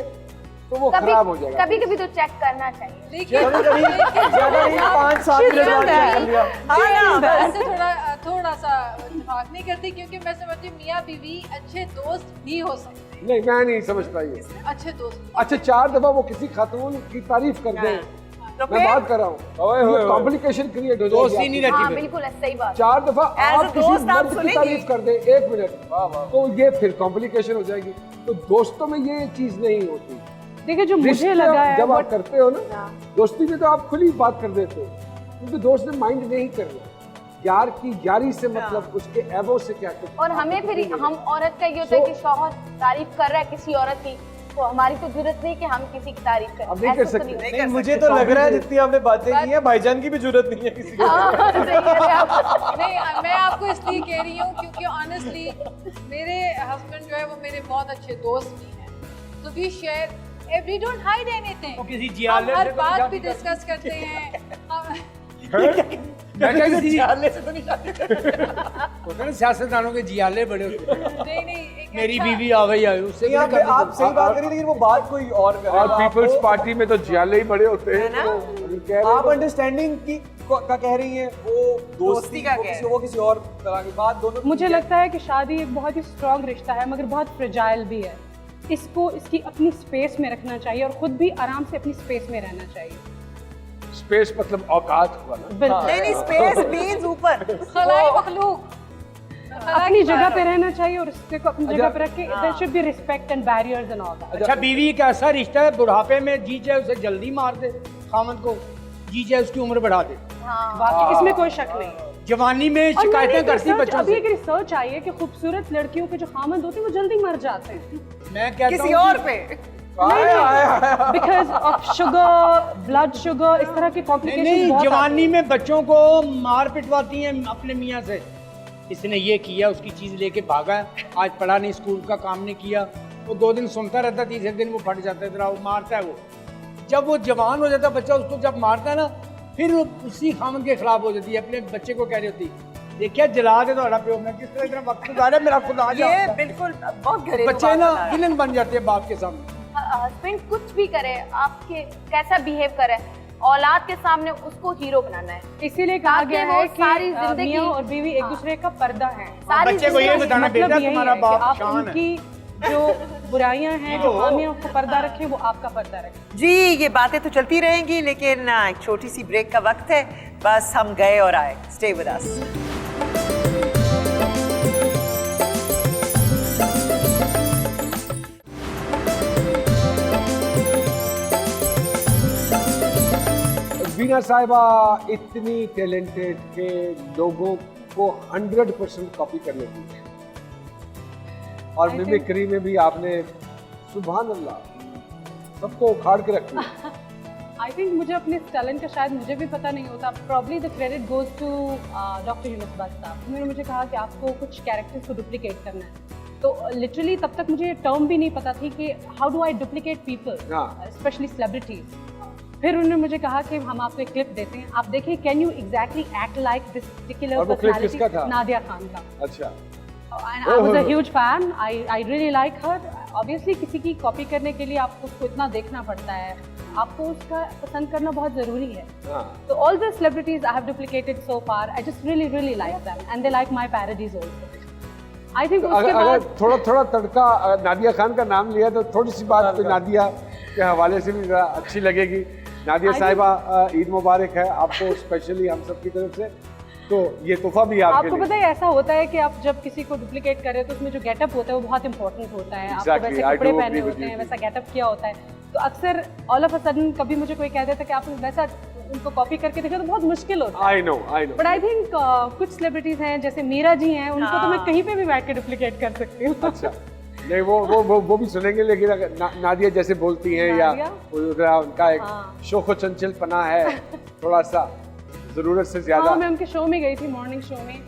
तो वो खराब हो जाएगा। कभी कभी तो चेक करना चाहिए। थोड़ा सा इत्तेफाक नहीं करती, क्योंकि मैं समझती हूँ मियाँ बीवी अच्छे दोस्त भी हो सकते। नहीं, मैं नहीं समझता ये अच्छे दोस्त। अच्छा 4 दफा वो किसी खातून की तारीफ कर दे, तो मैं बात कर रहा हूँ, कॉम्प्लिकेशन क्रिएट हो दोस्ती जाएगी। नहीं रहती। हाँ बिल्कुल सही बात। 4 दफा आप किसी दोस्त आप मर्द की सुनेंगी। तारीफ कर दे 1 मिनट, तो ये फिर कॉम्प्लिकेशन हो जाएगी। तो दोस्तों में ये चीज नहीं होती। देखिए जो मुझे रिश्ते लगा है जब आप करते हो ना दोस्ती में, तो आप खुली बात कर देते हो, क्योंकि दोस्त ने माइंड नहीं करना। यार की यारी से मतलब उसके एबो से क्या करते। और हमें फिर हम औरत का ये होता है कि शौहर तारीफ कर रहा है किसी औरत की, तो हमारी तो जरूरत नहीं कि हम किसी की तारीफ करें। अब नहीं कर ऐसा तो सकते। नहीं मुझे तो लग रहा है जितनी हमने बातें की हैं भाईजान की भी जरूरत नहीं है किसी की। हाँ, सही कह रहे हैं आप। नहीं, मैं आपको इसलिए कह रही हूँ क्योंकि ऑनेस्टली मेरे हस्बैंड जो है वो मेरे बहुत अच्छे दोस्त भी हैं, तो we share we don't hide anything. वो किसी हम जियाले हर से तो बात शादी भी करते डिस्कस करते हैं। मैं क्या किसी जियाले से तो नहीं शादी होता है ना, सियासतदानों के जियाले बड़े होते हैं। नहीं मेरी अच्छा- बीवी आ गई है उससे नहीं, आप सही बात करिए लेकिन वो बात कोई और कर रहे और हैं। पीपल्स पार्टी में तो जियाले ही बड़े होते हैं। है ना? तो कह रहे आप हो अंडरस्टैंडिंग की का कह रही हैं, वो दोस्ती का वो कह किसी वो किसी और तरह की बात दोनों की मुझे है। लगता है कि शादी एक बहुत ही स्ट्रॉन्ग रिश्ता है, मगर बहुत फ्रेजाइल भी है। इसको इसकी अपनी स्पेस में रखना चाहिए और खुद भी आराम से अपनी स्पेस में रहना चाहिए। स्पेस मतलब औकात हुआ ना। बिल्कुल नहीं स्पेस मींस ऊपर खलाई मखलूक अपनी जगह पे रहना चाहिए और रिश्ते को अपनी जगह पे रख के there should be respect and barriers and all that. अच्छा बीवी एक ऐसा रिश्ता है बुढ़ापे में जी चाहे उसे जल्दी मार दे खामद को, जी चाहे उसकी उम्र बढ़ा दे। बाकी इसमें कोई शक नहीं। जवानी में और मैंने शिकायतें एक करती research- बच्चों अभी से। एक रिसर्च आई है कि खूबसूरत लड़कियों के जो खामद होते हैं वो जल्दी मर जाते हैं मैं कहता किसी हूँ और कि- पे। Because of sugar, blood sugar, इस तरह के नहीं कॉम्प्लिकेशन। जवानी में बच्चों को मार पिटवाती हैं अपने मियाँ से, इसने ये किया उसकी चीज लेके भागा, आज पढ़ा नहीं, स्कूल का काम नहीं किया, वो 2 दिन सुनता रहता, तीसरे दिन वो फट जाता है, जरा वो मारता है। वो जब वो जवान हो जाता है बच्चा, उसको जब मारता है ना फिर वो उसी खामन के खिलाफ हो जाती है, अपने बच्चे को कह रही होती देखिए जला दे तो प्यो, मैं किस तरह इतना वक्त गुजारा मेरा खुदा ये बिल्कुल बहुत घरेलू बच्चे बात ना बता रहा है। विलन बन जाते हैं बाप के सामने। हस्बैंड कुछ भी करे, आपके कैसा बिहेव करे, औलाद के सामने उसको हीरो बनाना है। इसीलिए कहा ताकि गया वो है कि सारी जिंदगी- मियाँ और बीवी एक दूसरे का पर्दा है। सारी बच्चे को ये जिंदगी- बताना बेटा मतलब यही तुम्हारा है कि बाप आप शान है। उनकी जो बुराइयां हैं, जो खामियों को पर्दा रखें, वो आपका पर्दा रखें। जी ये बातें तो चलती रहेंगी, लेकिन एक छोटी सी ब्रेक का वक्त है, बस हम गए और आए। Stay with us. बीना साहिबा इतनी टैलेंटेड के लोगों को 100% कॉपी कर लेती है, और मिमिक्री में भी आपने सुभान अल्लाह सबको उखाड़ के रख दिया। आई थिंक मुझे अपने टैलेंट का शायद मुझे भी पता नहीं होता। Probably the credit goes to doctor Yunus Butt साहब। उन्होंने मुझे कहा कि आपको कुछ कैरेक्टर्स को डुप्लीकेट करना है, तो लिटरली तब तक मुझे ये टर्म भी नहीं पता थी कि how do I duplicate people, specially celebrities. फिर उन्होंने मुझे कहा कि हम आपको एक क्लिप देते हैं, आप देखिए can you exactly act like this particular personality. Nadia Khan का। अच्छा And I was a huge fan. I really like her. Obviously किसी की कॉपी करने के लिए आपको उसको इतना देखना पड़ता है, आपको उसका पसंद करना बहुत ज़रूरी है। तो all the celebrities I have duplicated so far, I just really like them and they like my parodies also. I think उसके अगर बाद थोड़ा तड़का नादिया खान का नाम लिया तो थोड़ी सी बात तो नादिया के हवाले से भी जरा अच्छी लगेगी। नादिया साहिबा ईद मुबारक है आपको स्पेशली हम सब की तरफ से, तो ये तोहफा भी आपके आपको लिए। पता है ऐसा होता है कि आप जब किसी को डुप्लीकेट कर रहे हो तो उसमें जो गेटअप होता है वो बहुत इंपॉर्टेंट होता है। आपको Exactly, वैसे I कपड़े do पहने agree with होते हैं, you. वैसा गेटअप किया होता है, तो अक्सर ऑल ऑफ अ सडन कभी मुझे कोई कह देता है कि आपने वैसा उनको कॉपी करके देखे तो बहुत मुश्किल होता है। I know but I think कुछ सेलिब्रिटीज हैं जैसे मीरा जी हैं, उनको तो मैं कहीं पे भी बैठ के डुप्लीकेट कर सकती हूँ। अच्छा, नहीं वो भी सुनेंगे, लेकिन अगर नादिया जैसे बोलती हैं या उनका एक शोखो चंचलपना है थोड़ा सा जरूरत से ज्यादा। हाँ, मैं उनके शो में गई थी, मॉर्निंग शो में,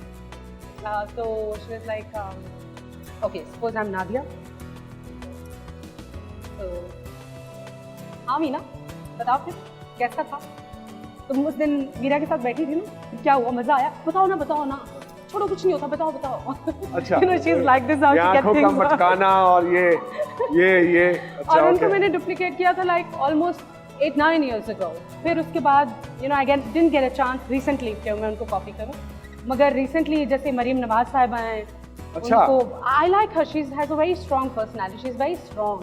तो she was like okay suppose I am Nadia, तो हाँ मीना बताओ फिर कैसा था तुम उस दिन मीरा के साथ बैठी थी ना, फिर क्या हुआ, मजा आया, बताओ ना, छोड़ो कुछ नहीं होता, बताओ। अच्छा, you know, she's like this, how she gets आंखों का things. मटकाना और ये अच्छा, और उनको okay. मैंने डुप्लीकेट किया था लाइक ऑलमोस्ट 8-9 years ago। फिर उसके बाद you know I didn't get a chance recently कि मैं उनको कॉपी करूं, मगर रिसेंटली जैसे मरीम नवाज साहिबा हैं, अच्छा, उनको I like her, she has a very strong personality, she is very strong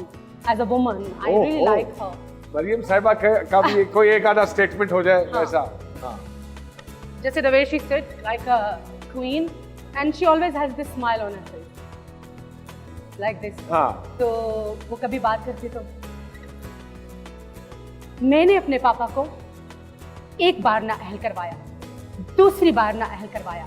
as a woman, I really like her. Maryam साहिबा का भी कोई एक आधा स्टेटमेंट हो जाए ऐसा। हाँ, जैसे the way she sit like a queen and she always has this smile on her face like this. हाँ, तो वो कभी बात करती तो मैंने अपने पापा को एक बार ना अहल करवाया, दूसरी बार ना अहल करवाया,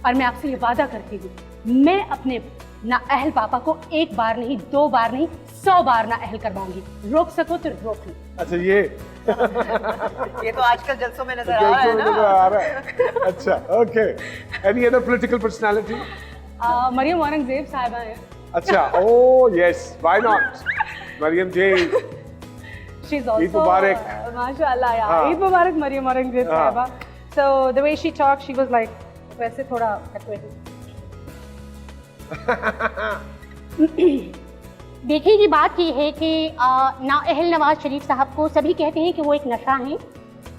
और मैं आपसे ये वादा करती हूँ मैं अपने ना अहल पापा को एक बार नहीं, 2 बार नहीं, 100 बार ना अहल करवाऊंगी। रोक सको तो रोक लो। अच्छा, ये ये तो आजकल जलसों में नजर आ रहा है ना। अच्छा, okay. Any other political personality? Maryam Aurangzeb साहिबा हैं। अच्छा, oh yes, why not, Maryam ji. She is also, Eid मुबारक। माशाल्लाह यार, ईद मुबारक मरियम औरंगजेब साहिबा। So the way she talk, she was like वैसे थोड़ा देखिए जी, बात ये है कि नाअहल नवाज शरीफ साहब को सभी कहते हैं कि वो एक नशा हैं,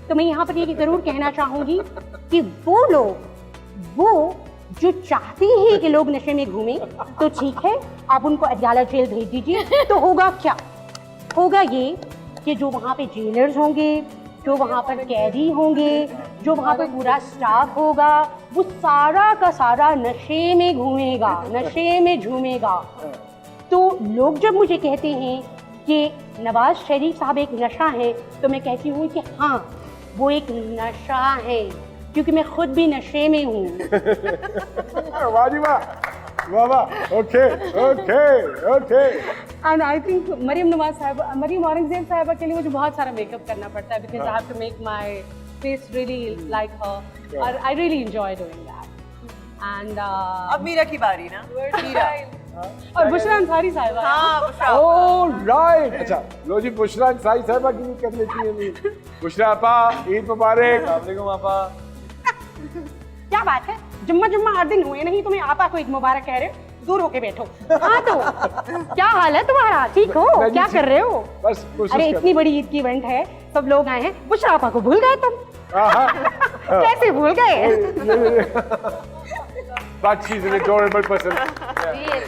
तो मैं यहाँ पर ये ज़रूर कहना चाहूँगी कि वो लोग जो चाहते हैं कि लोग नशे में घूमें, तो ठीक है आप उनको अडयाला जेल भेज दीजिए, तो होगा क्या, होगा ये कि जो वहाँ पे जेलर्स होंगे, जो वहाँ पर कैदी होंगे, जो वहाँ पर पूरा स्टाफ होगा, वो सारा का सारा नशे में घूमेगा, नशे में झूमेगा। तो लोग जब मुझे कहते हैं कि नवाज शरीफ साहब एक नशा है, तो मैं कहती हूँ कि हाँ वो एक नशा है, क्योंकि मैं खुद भी नशे में हूँ। वाह जी वाह, वाह वाह, okay okay okay. And I think Maryam Aurangzeb साहिबा के लिए मुझे बहुत सारा मेकअप करना पड़ता है, because I have to make my face really like her, और I really enjoy doing that. And अब मीरा की बारी ना, मीरा और बुशरा अंसारी साहिबा। हाँ, बुशरा। ओह राइट, अच्छा लो जी, बुशरा अंसारी साहिबा की भी कर लेती है। बुशरा आपा, ईद मुबारक। वालेकुम आपा। क्या बात है, जुम्मा 8 दिन हुए नहीं, तुम्हें आपा को ईद मुबारक कह रहे हो, दूर होके बैठो। हाँ तो क्या हाल है तुम्हारा, ठीक हो, क्या कर रहे हो? बस अरे इतनी बड़ी ईद की इवेंट है, सब लोग आए हैं, बुशरा आपा को भूल गए तुम? कैसे भूल गए? But she's an adorable person.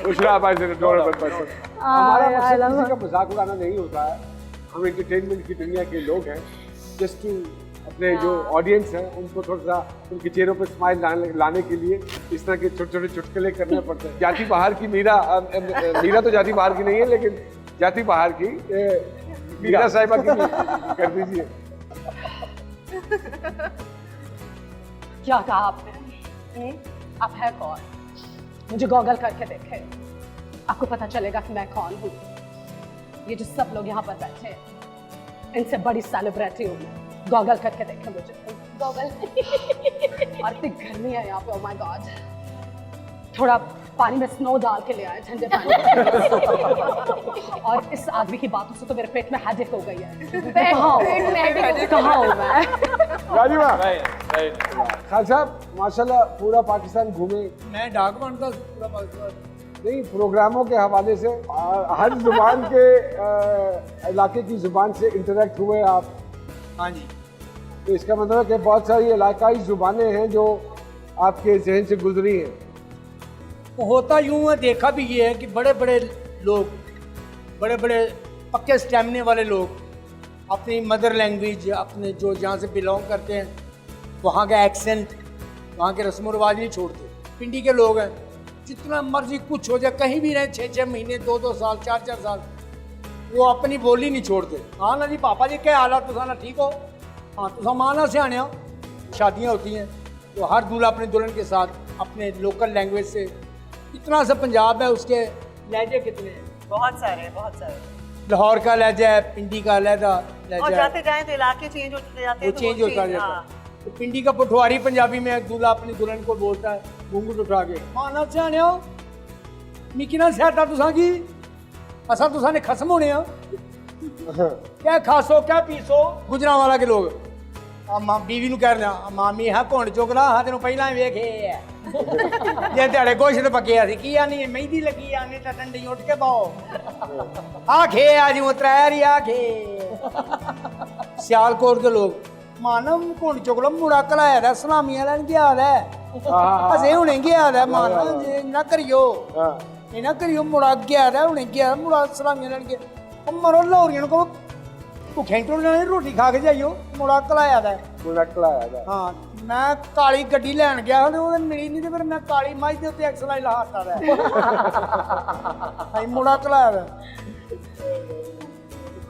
Bushra आपा is an adorable person. हमारा मकसद किसी का मजाक उड़ाना नहीं होता है, हम एंटरटेनमेंट की दुनिया के लोग हैं, जस्ट टू अपने जो ऑडियंस हैं उनको थोड़ा सा उनके चेहरों पे स्माइल लाने के लिए इस तरह के छोटे छोटे चुटकुले करने पड़ते हैं। जाति बाहर की मीरा तो जाति बाहर की नहीं है, लेकिन जाति बाहर की मीरा साहिबा की भी कर दीजिए। क्या कहा आपने? आप है कौन? मुझे गॉगल करके देखे, आपको पता चलेगा कि मैं कौन हूँ। ये जो सब लोग यहाँ पर बैठे हैं, इनसे बड़ी सेलिब्रिटी हूँ मैं। गॉगल करके देखे मुझे, गॉगल। और इतनी गर्मी है यहाँ पे, ओह माय गॉड। थोड़ा पानी में स्नो डाल के ले आए, ठंडे पानी। और इस आदमी की बातों से तो मेरे पेट में हेडेक हो गई है। कहाँ हूँ मैं? खान साहब माशाल्लाह पूरा पाकिस्तान घूमे। मैं डाकवान था पूरा पाकिस्तान। नहीं, प्रोग्रामों के हवाले से हर जुबान के इलाके की जुबान से इंटरेक्ट हुए आप। हाँ जी। तो इसका मतलब है कि बहुत सारी इलाकाई जुबानें हैं जो आपके जहन से गुजरी हैं। तो होता यूँ है, देखा भी ये है कि बड़े बड़े लोग, बड़े बड़े पक्के स्टैमिने वाले लोग अपनी मदर लैंग्वेज, अपने जो जहाँ से बिलोंग करते हैं, वहाँ का एक्सेंट, वहाँ के रस्म व रिवाज नहीं छोड़ते। पिंडी के लोग हैं, जितना मर्जी कुछ हो जाए, कहीं भी रहे 6-6 महीने, 2-2 साल, 4-4 साल, वो अपनी बोली नहीं छोड़ते। हाँ ना जी, पापा जी क्या हालात तो साना ठीक हो, हाँ तो माना सियाने शादियाँ होती हैं तो हर दूल्हा अपने दुल्हन के साथ अपने लोकल लैंग्वेज से, इतना सा पंजाब है उसके लहजे कितने हैं? बहुत सारे बहुत सारे। लाहौर का लहजा है, पिंडी का लहजा और जाते जाए तो इलाके चेंज होते जाते वो हैं, तो चेंज होता जाता है। तो पिंडी का पठवारी पंजाबी में दूल्हा अपनी दुल्हन को बोलता है घूंघट उठा के, माना सियाने मिकी ना सियाता तुसा की असा तुसा ने खसम होने क्या खासो क्या पीसो। गुजरांवाला के लोग बीवी ਨੂੰ ਕਹਿ ਰਿਹਾ ਮਾਮੀ ਹਾਂ ਘੁੰਡ ਚੁਗਲਾ ਹਾਂ ਤੈਨੂੰ ਪਹਿਲਾਂ ਹੀ ਵੇਖੇ ਆ ਜੇ ਤੁਹਾਡੇ ਗੋਸ਼ਤ ਪੱਕਿਆ ਸੀ ਕੀ ਆਨੀ ਮਹਿੰਦੀ ਲੱਗੀ ਆਨੀ ਤਾਂ ਡੰਡੀ ਉੱਠ ਕੇ ਪਾਓ ਆ ਖੇ ਆ ਜਿਉਂ ਤਰਾਰੀ ਆ ਖੇ। ਸਿਆਲਕੋਟ ਦੇ ਲੋਕ ਮਾਨਮ ਘੁੰਡ ਚੁਗਲਾ ਮੁੜਾ ਕਲਾਇਆ ਦਾ ਸਲਾਮੀਆਂ ਲੈਣ ਗਿਆ ਦਾ ਅਜੇ ਹੁਣੇ ਗਿਆ ਦਾ ਮਾਨਾ ਜੇ ਨਾ ਕਰਿਓ ਇਹ ਨਾ ਕਰਿਓ ਮੁੜਾ ਗਿਆ ਦਾ ਹੁਣੇ ਗਿਆ ਮੁੜਾ ਸਲਾਮੀਆਂ ਲੈਣ ਗਿਆ ਉਹ ਮਰੋ ਲੋਰੀਆਂ ਨੂੰ ਕਹੋ ਭੁੱਖੇ ਟੁੱਟਣੇ ਰੋਟੀ ਖਾ ਕੇ ਜਾਈਓ ਮੁੜਾ ਕਲਾਇਆ ਦਾ ਹਾਂ। ਮੈਂ ਕਾਲੀ ਗੱਡੀ ਲੈਣ ਗਿਆ ਤੇ ਉਹ ਮਿਲੀ ਨਹੀਂ ਤੇ ਫਿਰ ਮੈਂ ਕਾਲੀ ਮੱਝ ਦੇ ਉੱਤੇ ਐਕਸਲ ਲਾਤਾ ਦਾ भाई मुड़ा कलाया है।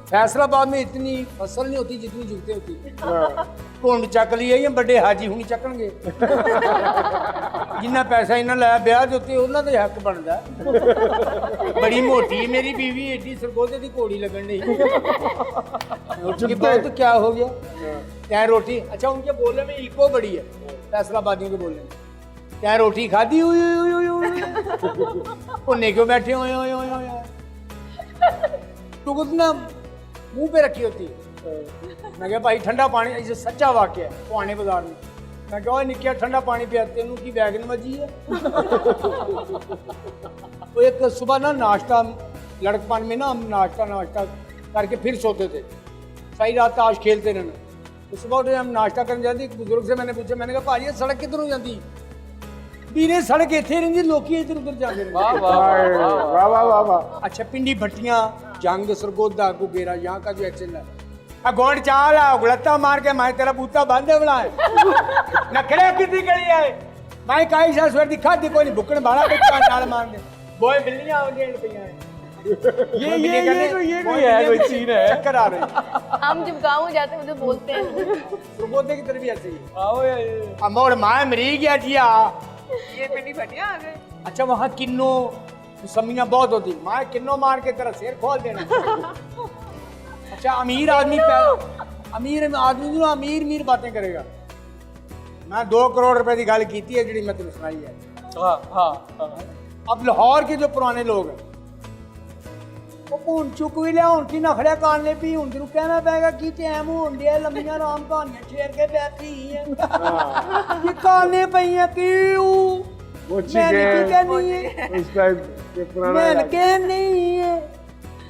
फैसलाबाद में इतनी फसल नहीं होती जितनी जुगते होती। घुंड चक लिए या बड़े हाजी हुनी चकणगे जिन्ना पैसा इन्ना लाया ब्याह दे उत्ते उन्हां दा हक बनदा। बड़ी मोटी मेरी बीवी एडी सरगोधे दी घोड़ी लगन दी उसके बाद तो क्या हो गया क्या रोटी। अच्छा उनके बोलने में इको बड़ी है फैसलाबादियों के बोलने में। क्या रोटी खाधी भुन्ने क्यों बैठे हुए तू कुछ ना मुंह पे रखी होती। मैं क्या भाई ठंडा पानी ऐसे सच्चा वाक्य है पुआने बाजार में। मैं क्या निक्किया ठंडा पानी पिया तेनू की बैगन मजी है। वो एक सुबह ना नाश्ता लड़कपन में ना हम नाश्ता करके फिर सोते थे सारी रात ताश खेलते रहना। तो सुबह उठे हम नाश्ता करने जाते एक बुजुर्ग से मैंने पूछा मैंने कहा भाजी सड़क किधरों जाती ਵੀਰੇ ਸੜਕ ਇੱਥੇ ਰਹਿੰਦੀ ਲੋਕੀ ਇੱਧਰ ਉੱਧਰ ਜਾਂਦੇ ਨੇ। ਵਾਹ ਵਾਹ ਵਾਹ ਵਾਹ ਵਾਹ। अच्छा पिंडी भट्टियां जंग सरगोदा गुगेरा यहाँ का जो एक्शन है गोंड चाल है उगलता मार के मैं तेरा बूता बांधे बना है नखड़े कितनी गली है मैं काई सा स्वर दिखा दी कोई भुकन भाड़ा बेटा नाल मार दे बोए बिल्लियां हो गई पिया है। ये कोई है कोई सीन है चक्कर आ रही। हम जब गाँव जाते हैं तो बोलते हैं सरगोदे की तरफ भी ऐसे ही आओ यार मोड़ मां मरी गया जिया ये पिंडी भटिया आ गए। अच्छा वहाँ किन्नो समियाँ बहुत होती माँ किन्नो मार के तेरा सिर खोल देना। अच्छा अमीर आदमी अमीर बातें करेगा। मैं 2 करोड़ रुपए की गल की है जी मैं तेन सुनाई है। हाँ हाँ। अब लाहौर के जो पुराने लोग हैं वो हूं चुक भी लिया हूं की नखड़िया कानने पी हूं तेन कहना पेगा की टैम होन दिया लम्बियां राम कहानियां छेड़ के बैठी है कानने पई है क्यों नहीं है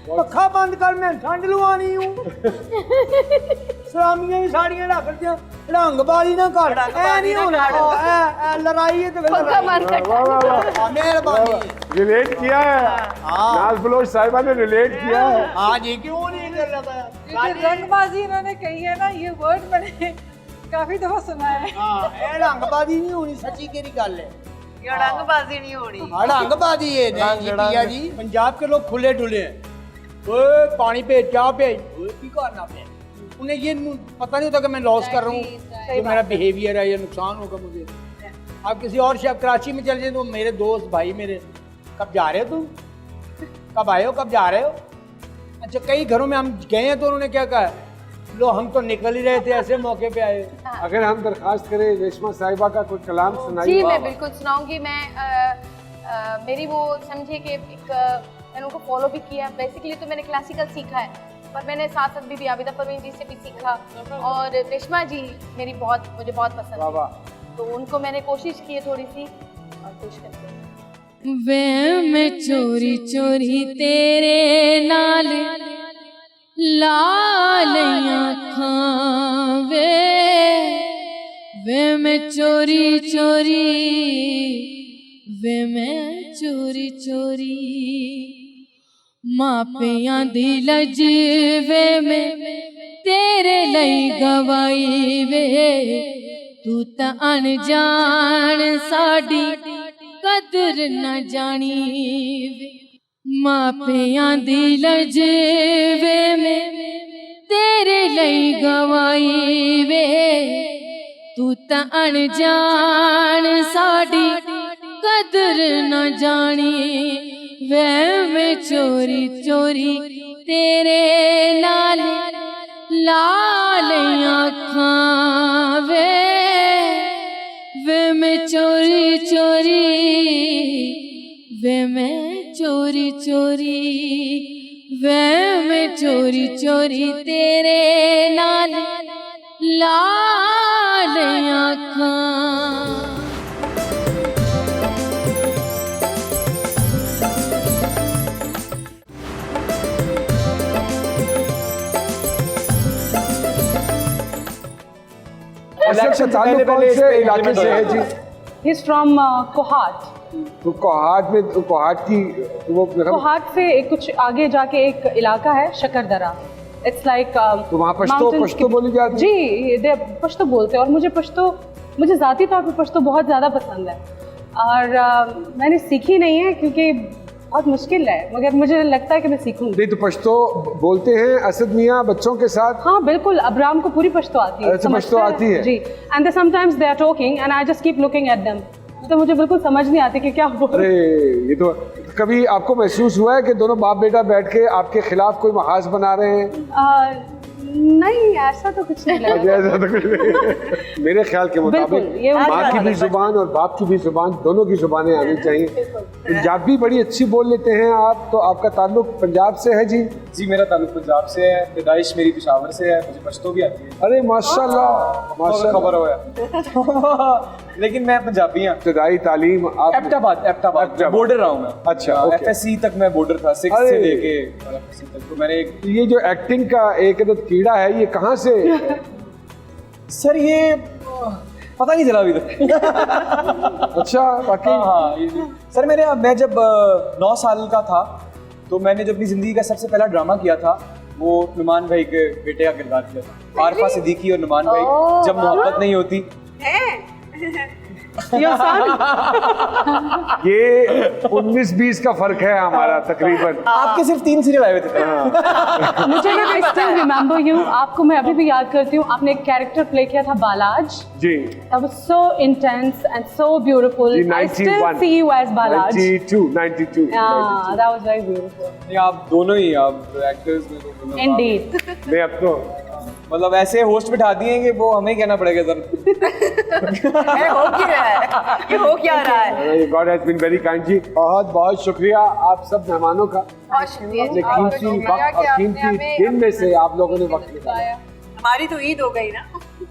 पखा बंद कर मैं ठंड लुआनी हूं सलामियां भी साड़ियां रख दियां रंगबाजी ना कर ऐ नहीं होना ऐ लड़ाई है तो मेहरबानी रिलेट किया है। नाज बलोच साहिबा ने रिलेट किया है। हाँ जी क्यों नहीं कर रहा रंगबाजी इन्होंने कही है ना ये वर्ड मैंने काफी दफा सुना है। हाँ ये रंगबाजी नहीं होनी सच्ची केरी गल है ये रंगबाजी नहीं होनी। हाँ रंगबाजी है नहीं जी पंजाब के लोग खुले डुले हैं। ओए पानी पे चाह पे की करना पे उन्हें ये पता नहीं होता कि मैं लॉस कर रहा हूँ तो मेरा बिहेवियर है ये नुकसान होगा मुझे। आप किसी और शहर कराची में चल जाए तो मेरे दोस्त भाई मेरे कब जा रहे हो तुम कब आए हो कब जा रहे हो। अच्छा कई घरों में हम गए हैं तो उन्होंने क्या कहा लो हम तो निकल ही रहे थे ऐसे मौके पे आए। अगर हम दरखास्त करें रेशमा साहिबा का कोई कलाम सुनाइए। जी मैं बिल्कुल सुनाऊंगी। मैं मेरी वो समझे कि एक मैंने उनको फॉलो भी किया। बेसिकली तो मैंने क्लासिकल सीखा है पर मैंने साथ साथ भी आबिदा परवीन जी से भी सीखा और रेशमा जी मेरी मुझे बहुत पसंद है तो उनको मैंने कोशिश की है थोड़ी सी और कोशिश करते हैं। वे मैं चोरी चोरी तेरे नाल लालियां खां वे मैं चोरी चोरी वे मैं चोरी चोरी मापियां दी लज वे मैं तेरे लई गवाई वे तू तां अनजान साडी कदर न जानी वे मापियां दी लज वे मैं तेरे लई गवाई वे तू तां अनजान साडी कदर न जानी वे मैं चोरी चोरी तेरे नाल लाल आँखां वे मैं चोरी चोरी वे मैं चोरी चोरी वे मैं चोरी चोरी तेरे नाल लाल आँखां। अच्छा, ताल्लुक कौन से इलाके से है जी? He's from Kohat. तो कोहाट में, कोहाट की वो कोहाट से एक कुछ आगे जाके एक इलाका है शकरदरा। इट्स लाइक तो वहाँ पश्तो बोली जाती है? जी, दे पश्तो बोलते हैं और मुझे ज़ाती तौर पे पश्तो बहुत ज़्यादा पसंद है और मैंने सीखी नहीं है क्योंकि बहुत मुश्किल है, मगर मुझे लगता है कि मैं सीखूंगी। नहीं तो पश्तो बोलते हैं असद मियाँ बच्चों के साथ? हाँ बिल्कुल, अब्राम को पूरी पश्तो आती है। अच्छा, पश्तो आती है जी। And sometimes they are talking and I just keep looking at them, तो मुझे बिल्कुल समझ नहीं आती कि क्या बोल। अरे ये तो कभी आपको महसूस हुआ है कि दोनों बाप बेटा बैठ के आपके खिलाफ कोई महाज बना रहे हैं? नहीं, ऐसा तो कुछ नहीं लगा। ऐसा तो कुछ नहीं। मेरे ख्याल के मुताबिक माँ की भी जुबान और बाप की भी जुबान, दोनों की जुबानें आनी चाहिए। पंजाबी बड़ी अच्छी बोल लेते हैं आप, तो आपका ताल्लुक पंजाब से है जी? जी, मेरा ताल्लुक पंजाब से है, पैदाइश मेरी पेशावर से है, मुझे पश्तो भी आती है। अरे माशाल्लाह माशाल्लाह, खबर हो लेकिन मैं पंजाबी हूँ। इब्तदाई तालीम आप? एबटाबाद बॉर्डर रहा हूँ मैं। अच्छा, FSC तक मैं बॉर्डर था, 6 से लेके FSC तक। तो मैंने ये जो एक्टिंग का एक कीड़ा है, ये कहाँ से? सर ये पता नहीं चला अभी तक। अच्छा, वाकई? हाँ, सर मैं जब 9 साल का था तो मैंने जो अपनी जिंदगी का सबसे पहला ड्रामा किया था वो नुमान भाई के बेटे का किरदार किया था। आरफा सिद्दीकी और नुमान भाई, जब मोहब्बत नहीं होती। ये 19-20 का फर्क है हमारा तकरीबन। आपके सिर्फ 3 सीरियल आए हुए थे। मुझे ना, आई स्टिल रिमेंबर यू, आपको मैं अभी भी याद करती हूँ। आपने एक कैरेक्टर प्ले किया था बालाज जी, that was so intense and so beautiful. I still see you as Balaj. 92. Yeah, that was very beautiful. नहीं, आप दोनों ही आप एक्टर्स में तो Indeed. मैं अब तो मतलब ऐसे होस्ट बिठा दिए कि वो हमें कहना पड़ेगा सर। ये हो क्या रहा है? God has been very kind जी। बहुत बहुत शुक्रिया आप सब मेहमानों का, अपने कीमती वक्त और कीमती दिन में से आप लोगों ने वक्त निकाला। हमारी तो ईद हो गई ना।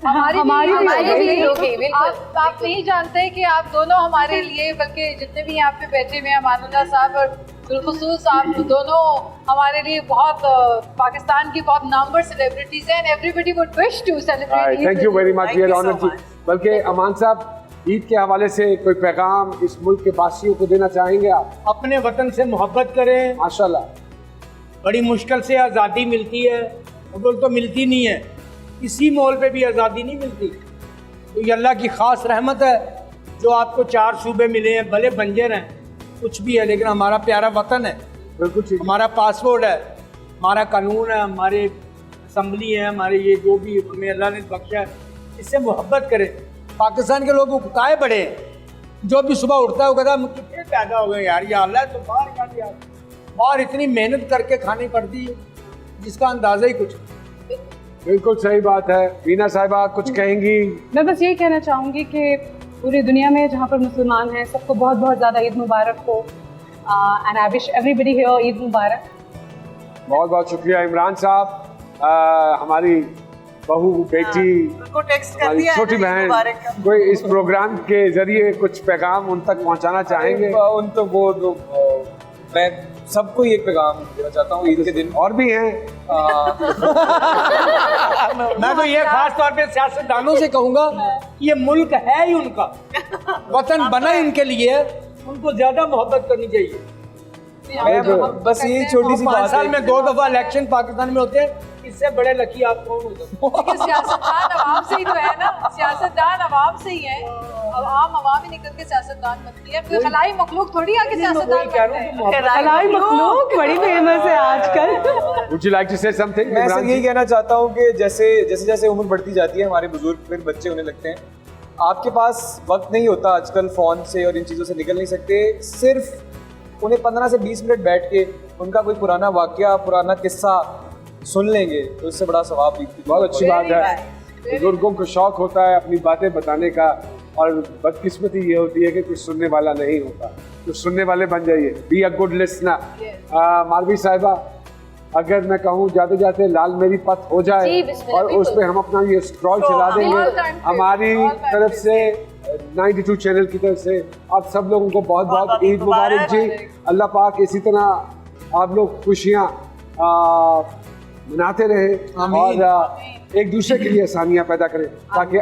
हमारी भी भी हो गई, बिल्कुल। आप नहीं जानते कि आप दोनों हमारे लिए, बल्कि जितने भी यहाँ पे बैठे हुए हैं, अमानुल्लाह साहब और बिलखुसूस आप दोनों हमारे लिए बहुत पाकिस्तान की बहुत नामवर सेलिब्रिटीज हैं, and everybody would wish to celebrate. Thank you very much, we are honoured जी। बल्कि अमान साहब, ईद के हवाले से कोई पैगाम इस मुल्क के वासियों को देना चाहेंगे आप? अपने वतन से मोहब्बत करें। माशाल्लाह। बड़ी मुश्किल से आज़ादी मिलती है, उधर तो मिलती नहीं है, इसी मोल पे भी आज़ादी नहीं मिलती। तो ये अल्लाह की ख़ास रहमत है जो आपको 4 सूबे मिले हैं, भले बंजर हैं, कुछ भी है, लेकिन हमारा प्यारा वतन है। बिल्कुल, हमारा पासपोर्ट है, हमारा कानून है, हमारे असम्बली है, हमारे ये जो भी हमें अल्लाह ने बख्शा है, इससे मोहब्बत करें। पाकिस्तान के लोग उकताए बड़े हैं, जो भी सुबह उठता है वो कहता है कितने पैदा हो गए यार, या अल्लाह तो बाहर क्या दिया, बाहर इतनी मेहनत करके खानी पड़ती है जिसका अंदाज़ा ही कुछ। बिल्कुल सही बात है। वीना साहिबा कुछ कहेंगी? मैं बस यही कहना चाहूँगी कि पूरी दुनिया में जहाँ पर मुसलमान हैं सबको बहुत बहुत ज़्यादा ईद मुबारक हो, and I wish everybody here Eid मुबारक। बहुत बहुत शुक्रिया इमरान साहब। हमारी बहू, बेटी, हमारी छोटी बहन, कोई इस प्रोग्राम के जरिए कुछ पैगाम उन तक पहुँचाना चाहेंगे? उन तो वो मैं सबको एक पैगाम देना चाहता हूँ ईद के दिन। और भी हैं। मैं तो ये खास तौर पे सियासतदानों से कहूँगा कि ये मुल्क है ही उनका, वतन बना ही उनके लिए, उनको ज्यादा मोहब्बत करनी चाहिए। बस ये छोटी सी 5 साल में 2 दफा इलेक्शन पाकिस्तान में होते हैं, इससे बड़े लकी आप कौन हो सकते? लेकिन सियासतदान अवाम से ही तो है ना, सियासतदान अवाम से ही है। अब आम अवाम ही निकल के सियासतदान बनती है, फिर खलाई मखलूक थोड़ी आके सियासतदान बनते हैं। खलाई मखलूक बड़ी फेमस है आजकल। Would you like to say something? मैं इमरान सिर्फ जी? यही कहना चाहता हूँ कि जैसे जैसे जैसे उम्र बढ़ती जाती है हमारे बुजुर्ग फिर बच्चे होने लगते हैं, आपके पास वक्त नहीं होता आजकल फ़ोन से और इन चीज़ों से निकल नहीं सकते, सिर्फ उन्हें 15 से 20 मिनट बैठ के उनका कोई पुराना वाकया पुराना किस्सा सुन लेंगे तो इससे बड़ा सवाब भी। बहुत अच्छी बात है। बुजुर्गों को शौक होता है अपनी बातें बताने का, और बदकिस्मती ये होती है कि कुछ सुनने वाला नहीं होता। कुछ सुनने वाले बन जाइए, be a good listener. Malvi साहिबा, अगर मैं कहूँ जाते जाते लाल मेरी पथ हो जाए जी, बिस्मिल्लाह, और उस पे हम अपना ये स्क्रॉल चला all देंगे time हमारी favorite, all तरफ time से 92 चैनल की तरफ से आप सब लोगों को बहुत बहुत बहुत ईद मुबारक जी। अल्लाह पाक इसी तरह आप लोग खुशियाँ मनाते रहे और एक दूसरे के लिए आसानियाँ पैदा करें ताकि